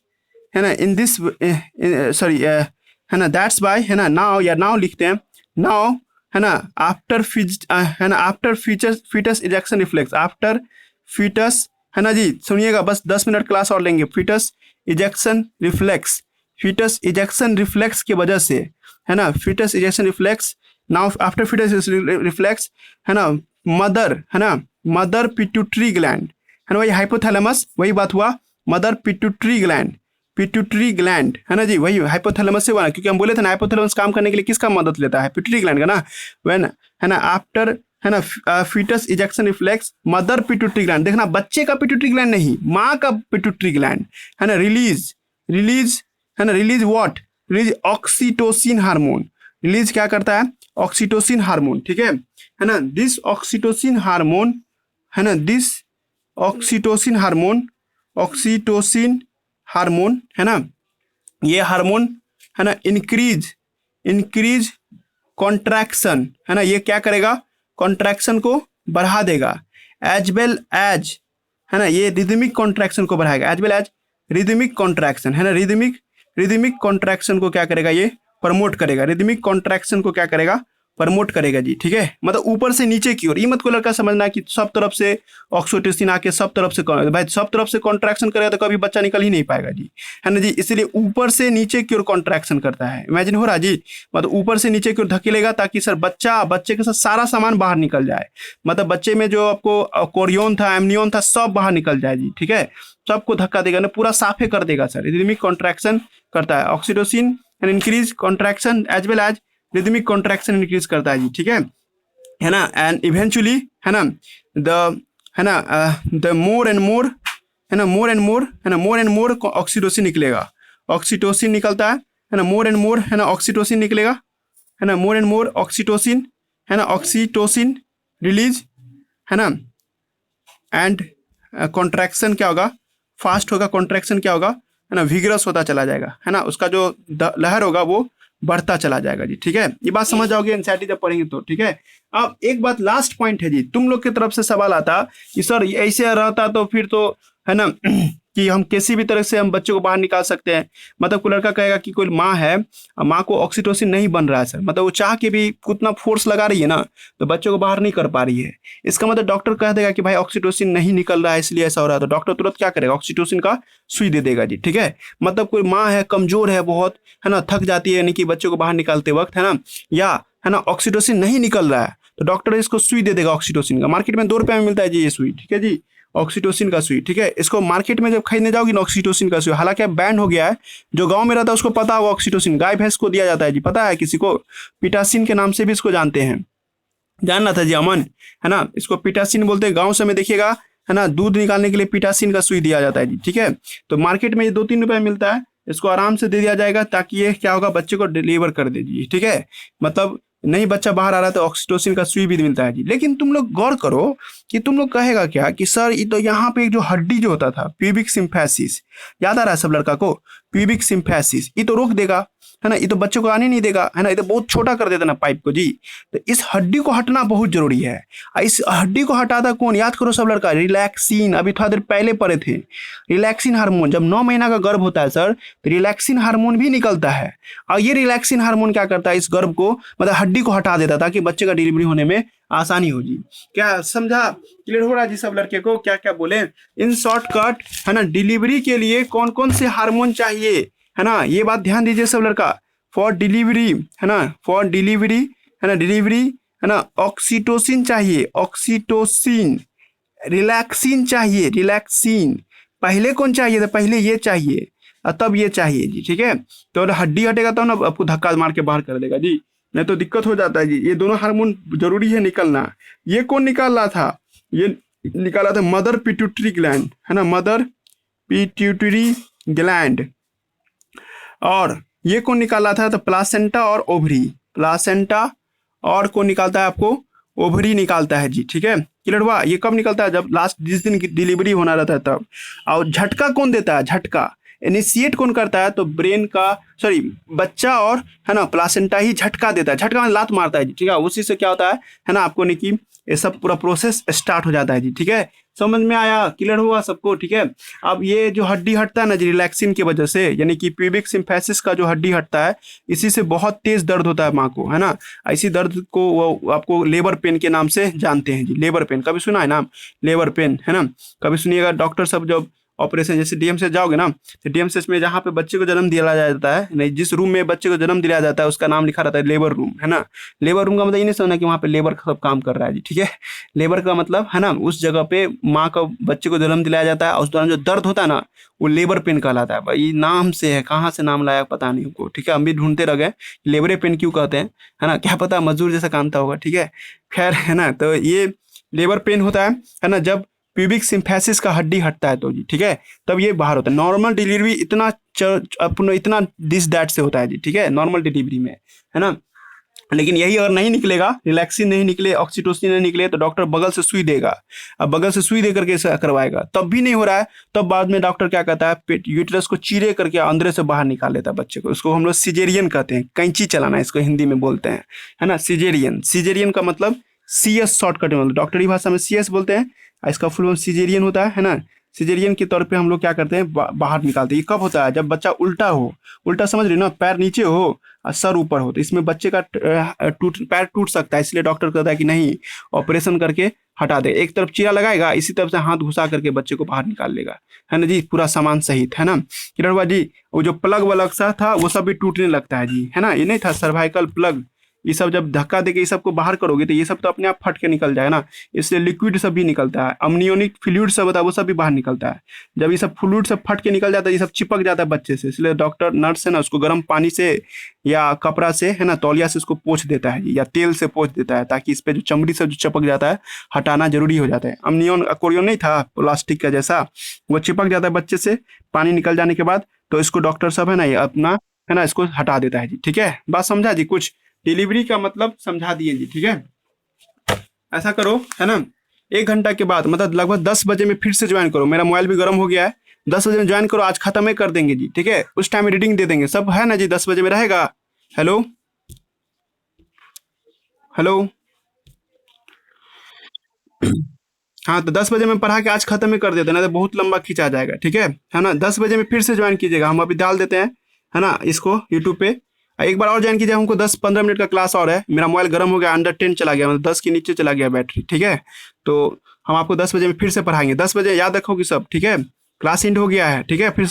है ना, इन दिस सॉरी, है ना, दैट्स बाय, है ना, नाउ लिखते हैं, नाउ, है ना, after foetus ejection reflex, after foetus, है ना जी। सुनिएगा, बस 10 मिनट क्लास और लेंगे। फीटस इजेक्शन रिफ्लेक्स की वजह से, है ना, foetus ejection reflex, now after foetus reflex, है ना, मदर पिट्यूटरी ग्लैंड, है ना, वही हाइपोथैलेमस, वही बात हुआ, मदर पिट्यूटरी ग्लैंड, है ना जी, वही हाइपोथैलेमस से हुआ, क्योंकि हम बोले थे ना हाइपोथैलेमस काम करने के लिए किसका मदद लेता है? पिट्यूटरी ग्लैंड का ना। व्हेन, है ना, आफ्टर, है ना, foetus ejection reflex, mother pituitary gland, देखना बच्चे का पिट्यूटरी ग्लैंड नहीं, माँ का पिट्यूटरी ग्लैंड, है ना, रिलीज, है ना, रिलीज ऑक्सीटोसिन हार्मोन। रिलीज क्या करता है? ऑक्सीटोसिन हार्मोन, ठीक है ना। दिस ऑक्सीटोसिन हार्मोन, है ना, दिस ऑक्सीटोसिन हार्मोन, है ना, ये हार्मोन, है ना, इंक्रीज कॉन्ट्रैक्शन, है ना, ये क्या करेगा? कॉन्ट्रैक्शन को बढ़ा देगा, एज वेल एज, है ना, ये रिदमिक कॉन्ट्रैक्शन को बढ़ाएगा, as well as rhythmic contraction, है ना। रिदमिक कॉन्ट्रैक्शन को क्या करेगा? ये प्रमोट करेगा, रिदमिक कॉन्ट्रैक्शन को क्या करेगा? प्रमोट करेगा जी, ठीक है। मतलब ऊपर से नीचे की ओर, ये मत को लड़का समझना कि सब तरफ से ऑक्सीटोसिन आके सब तरफ से भाई सब तरफ से कॉन्ट्रैक्शन करेगा तो कभी बच्चा निकल ही नहीं पाएगा जी, है ना जी। इसलिए ऊपर से नीचे की ओर कॉन्ट्रैक्शन करता है, इमेजिन हो रहा है जी। मतलब ऊपर से नीचे की ओर धकेलेगा ताकि सर बच्चे के साथ सारा सामान बाहर निकल जाए। मतलब बच्चे में जो आपको कोरियोन था, एमनियोन था, सब बाहर निकल जाए जी, ठीक है। सबको धक्का देगा ना, पूरा साफे कर देगा सर। रिदमिक कॉन्ट्रैक्शन करता है oxytocin and increase contraction as well as rhythmic contraction increase करता है जी, ठीक है ना। एंड इवेंचुअली है ना द मोर एंड मोर है ना, मोर एंड मोर ऑक्सीटोसिन निकलेगा, ऑक्सीटोसिन निकलता है ना, मोर एंड मोर है ना ऑक्सीटोसिन निकलेगा, है ना, मोर एंड मोर ऑक्सीटोसिन है ना, ऑक्सीटोसिन रिलीज है ना। एंड कॉन्ट्रैक्शन क्या होगा, फास्ट होगा, कॉन्ट्रैक्शन क्या होगा है ना, विगरस होता चला जाएगा, है ना। उसका जो लहर होगा वो बढ़ता चला जाएगा जी, ठीक है। ये बात समझ जाओगे एंजाइटी जब पढ़ेंगे तो, ठीक है। अब एक बात लास्ट पॉइंट है जी, तुम लोग की तरफ से सवाल आता कि सर ऐसे रहता तो फिर तो है ना कि हम किसी भी तरह से हम बच्चे को बाहर निकाल सकते हैं। मतलब कोई लड़का कहेगा कि कोई माँ है, माँ को ऑक्सीटोसिन नहीं बन रहा है सर, मतलब वो चाह के भी कितना फोर्स लगा रही है ना, तो बच्चे को बाहर नहीं कर पा रही है। इसका मतलब डॉक्टर कह देगा कि भाई ऑक्सीटोसिन नहीं निकल रहा है इसलिए ऐसा हो रहा है, तो डॉक्टर तुरंत क्या करेगा, ऑक्सीटोसिन का सुई दे देगा जी, ठीक है। मतलब कोई माँ है, कमजोर है बहुत, है ना, थक जाती है यानी कि बच्चे को बाहर निकालते वक्त, है ना, या है ना ऑक्सीटोसिन नहीं निकल रहा है, तो डॉक्टर इसको सुई दे देगा ऑक्सीटोसिन का। मार्केट में 2 रुपये में मिलता है जी ये सुई, ठीक है जी, ऑक्सीटोसिन का सुई, ठीक है। इसको मार्केट में जब खरीदने जाओगी ना ऑक्सीटोसिन का सुई, हालांकि अब बैन हो गया है, जो गांव में रहता है उसको पता होगा ऑक्सीटोसिन गाय भैंस को दिया जाता है जी, पता है किसी को, पिटासिन के नाम से भी इसको जानते हैं, जानना था जी अमन, है ना। इसको पिटासिन बोलते हैं, गाँव से में देखिएगा, है ना, दूध निकालने के लिए पिटासिन का सुई दिया जाता है जी, ठीक है। तो मार्केट में ये 2-3 रुपये मिलता है, इसको आराम से दे दिया जाएगा ताकि ये क्या होगा, बच्चे को डिलीवर कर दे जी, ठीक है। मतलब नहीं बच्चा बाहर आ रहा है तो ऑक्सीटोसिन का सुई भी मिलता है जी। लेकिन तुम लोग गौर करो कि तुम लोग कहेगा क्या कि सर ये तो यहाँ पे एक जो हड्डी जो होता था प्यूबिक सिम्फेसिस, याद आ रहा है सब लड़का को, प्यूबिक सिम्फेसिस, ये तो रोक देगा, है ना, ये तो बच्चों को आने नहीं देगा, है ना, ये तो बहुत छोटा कर देता ना पाइप को जी। तो इस हड्डी को हटना बहुत जरूरी है। इस हड्डी को हटाता कौन, याद करो सब लड़का, रिलैक्सिन। अभी थोड़ा देर पहले पढ़े थे, रिलैक्सिन हार्मोन। जब 9 महीना का गर्भ होता है सर, तो रिलैक्सिन हार्मोन भी निकलता है, और ये रिलैक्सिन हार्मोन क्या करता है, इस गर्भ को मतलब हड्डी को हटा देता ताकि बच्चे का डिलीवरी होने में आसानी हो जी। क्या समझा, क्लियर हो रहा है जी सब लड़के को, क्या क्या बोले इन शॉर्टकट, है ना। डिलीवरी के लिए कौन कौन से हार्मोन चाहिए, है ना, ये बात ध्यान दीजिए सब लड़का। फॉर डिलीवरी, है ना, फॉर डिलीवरी, है ना, डिलीवरी, है ना, ऑक्सीटोसिन चाहिए, ऑक्सीटोसिन, रिलैक्सिन चाहिए, रिलैक्सिन। पहले कौन चाहिए, तो पहले ये चाहिए और तब ये चाहिए जी, ठीक है। तो हड्डी हटेगा तो ना आपको धक्का मार के बाहर कर देगा जी, नहीं तो दिक्कत हो जाता है जी। ये दोनों हार्मोन जरूरी है निकलना। ये कौन निकाल रहा था, ये निकाला था मदर पिट्यूटरी ग्लैंड, है ना, मदर पिट्यूटरी ग्लैंड। और ये कौन निकाला था, तो प्लासेंटा और ओवरी, प्लासेंटा और कौन निकालता है आपको, ओवरी निकालता है जी, ठीक है। क्लियर हुआ। ये कब निकलता है, जब लास्ट जिस दिन की डिलीवरी होना रहता है तब। और झटका कौन देता है, झटका इनिशिएट कौन करता है, तो ब्रेन का, सॉरी बच्चा और, है ना, प्लासेंटा ही झटका देता है, झटका में लात मारता है जी, ठीक है। उसी से क्या होता है ना, आपको नहीं कि ये सब पूरा प्रोसेस स्टार्ट हो जाता है जी, ठीक है। समझ में आया, क्लियर हुआ सबको, ठीक है। अब ये जो हड्डी हटता है ना जी रिलैक्सिन की वजह से, यानी कि प्यूबिक सिम्फेसिस का जो हड्डी हटता है, इसी से बहुत तेज दर्द होता है माँ को, है ना। इसी दर्द को वो आपको लेबर पेन के नाम से जानते हैं जी, लेबर पेन कभी सुना है नाम, लेबर पेन, है ना। कभी सुनिएगा डॉक्टर सब जब ऑपरेशन जैसे डीएमसीएच जाओगे ना, तो डीएमसीएच में जहाँ पे बच्चे को जन्म दिया जाता है, नहीं जिस रूम में बच्चे को जन्म दिया जाता है उसका नाम लिखा रहता है लेबर रूम, है ना। लेबर रूम का मतलब ये नहीं समझना कि वहाँ पे लेबर सब काम कर रहा है जी, ठीक है। लेबर का मतलब, है ना, उस जगह पे माँ का बच्चे को जन्म दिलाया जाता है और उस दौरान जो दर्द होता है ना, वो लेबर पेन कहलाता है। भाई नाम से है, कहाँ से नाम लाया पता नहीं हमको, ठीक है। हम भी ढूंढते रह गए लेबरे पेन क्यों कहते हैं, है ना, क्या पता मजदूर जैसा काम था होगा, ठीक है। खैर, है ना, तो ये लेबर पेन होता है ना, जब प्यूबिक सिम्फेसिस का हड्डी हटता है तो जी, ठीक है, तब ये बाहर होता है। नॉर्मल डिलीवरी इतना दिस दैट से होता है जी, ठीक है, नॉर्मल डिलीवरी में, है ना। लेकिन यही अगर नहीं निकलेगा, रिलैक्सिन नहीं निकले, ऑक्सीटोसिन नहीं निकले, तो डॉक्टर बगल से सुई देगा। अब बगल से सुई दे करके ऐसा करवाएगा, तब भी नहीं हो रहा है, तब बाद में डॉक्टर क्या कहता है, पेट यूटेरस को चीरे करके अंदर से बाहर निकाल लेता है बच्चे को। इसको हम लोग सिजेरियन कहते हैं, कैंची चलाना इसको हिंदी में बोलते हैं, है ना, सिजेरियन। सिजेरियन का मतलब CS शॉर्टकट में, डॉक्टरी भाषा में CS बोलते हैं, इसका फुल फॉर्म सिजेरियन होता है ना। सिजेरियन के तौर पे हम लोग क्या करते हैं, बाहर निकालते हैं। ये कब होता है, जब बच्चा उल्टा हो, उल्टा समझ रहे हो ना, पैर नीचे हो और सर ऊपर हो, तो इसमें बच्चे का पैर टूट सकता है। इसलिए डॉक्टर कहता है कि नहीं, ऑपरेशन करके हटा दे। एक तरफ चीरा लगाएगा, इसी तरफ से हाथ घुसा करके बच्चे को बाहर निकाल लेगा, है ना जी, पूरा सामान सहित, है ना किरण हुआ जी। वो जो प्लग वलग सा था वो सब भी टूटने लगता है जी, है ना। ये नहीं था सर्वाइकल प्लग, ये सब जब धक्का देके ये सब को बाहर करोगे तो ये सब तो अपने आप फट के निकल जाए ना। इसलिए लिक्विड सब भी निकलता है, अमनियोनिक फ्लूइड सब होता है वो सब भी बाहर निकलता है। जब ये सब फ्लूइड सब फट के निकल जाता है, ये सब चिपक जाता है बच्चे से, इसलिए डॉक्टर नर्स है ना उसको गर्म पानी से या कपड़ा से, है ना, तौलिया से उसको पोंछ देता है या तेल से पोंछ देता है, ताकि इस पे जो चमड़ी से जो चिपक जाता है हटाना जरूरी हो जाता है। अमनियोन अकोरियन नहीं था प्लास्टिक का जैसा, वो चिपक जाता है बच्चे से पानी निकल जाने के बाद, तो इसको डॉक्टर सब है ना ये अपना, है ना, इसको हटा देता है जी। ठीक है, बात समझा जी, कुछ डिलीवरी का मतलब समझा दिए जी। ठीक है, ऐसा करो, है ना, 1 घंटा के बाद मतलब लगभग 10 बजे में फिर से ज्वाइन करो। मेरा मोबाइल भी गर्म हो गया है, 10 बजे में ज्वाइन करो, आज खत्म ही कर देंगे जी। ठीक है, उस टाइम में रीडिंग दे देंगे सब, है ना जी, 10 बजे में रहेगा। हेलो हेलो, हाँ तो 10 बजे में पढ़ा के आज खत्म ही कर देते हैं, ना तो बहुत लंबा खींचा जाएगा। ठीक है ना, 10 बजे में फिर से ज्वाइन कीजिएगा, हम अभी डाल देते हैं, है ना, इसको यूट्यूब पे। एक बार और ज्वाइन कीजिए, हमको 10-15 मिनट का क्लास और है। मेरा मोबाइल गर्म हो गया, अंडर 10 चला गया, मतलब 10 के नीचे चला गया बैटरी। ठीक है, तो हम आपको 10 बजे में फिर से पढ़ाएंगे, 10 बजे याद रखोगे सब। ठीक है, क्लास एंड हो गया है। ठीक है, फिर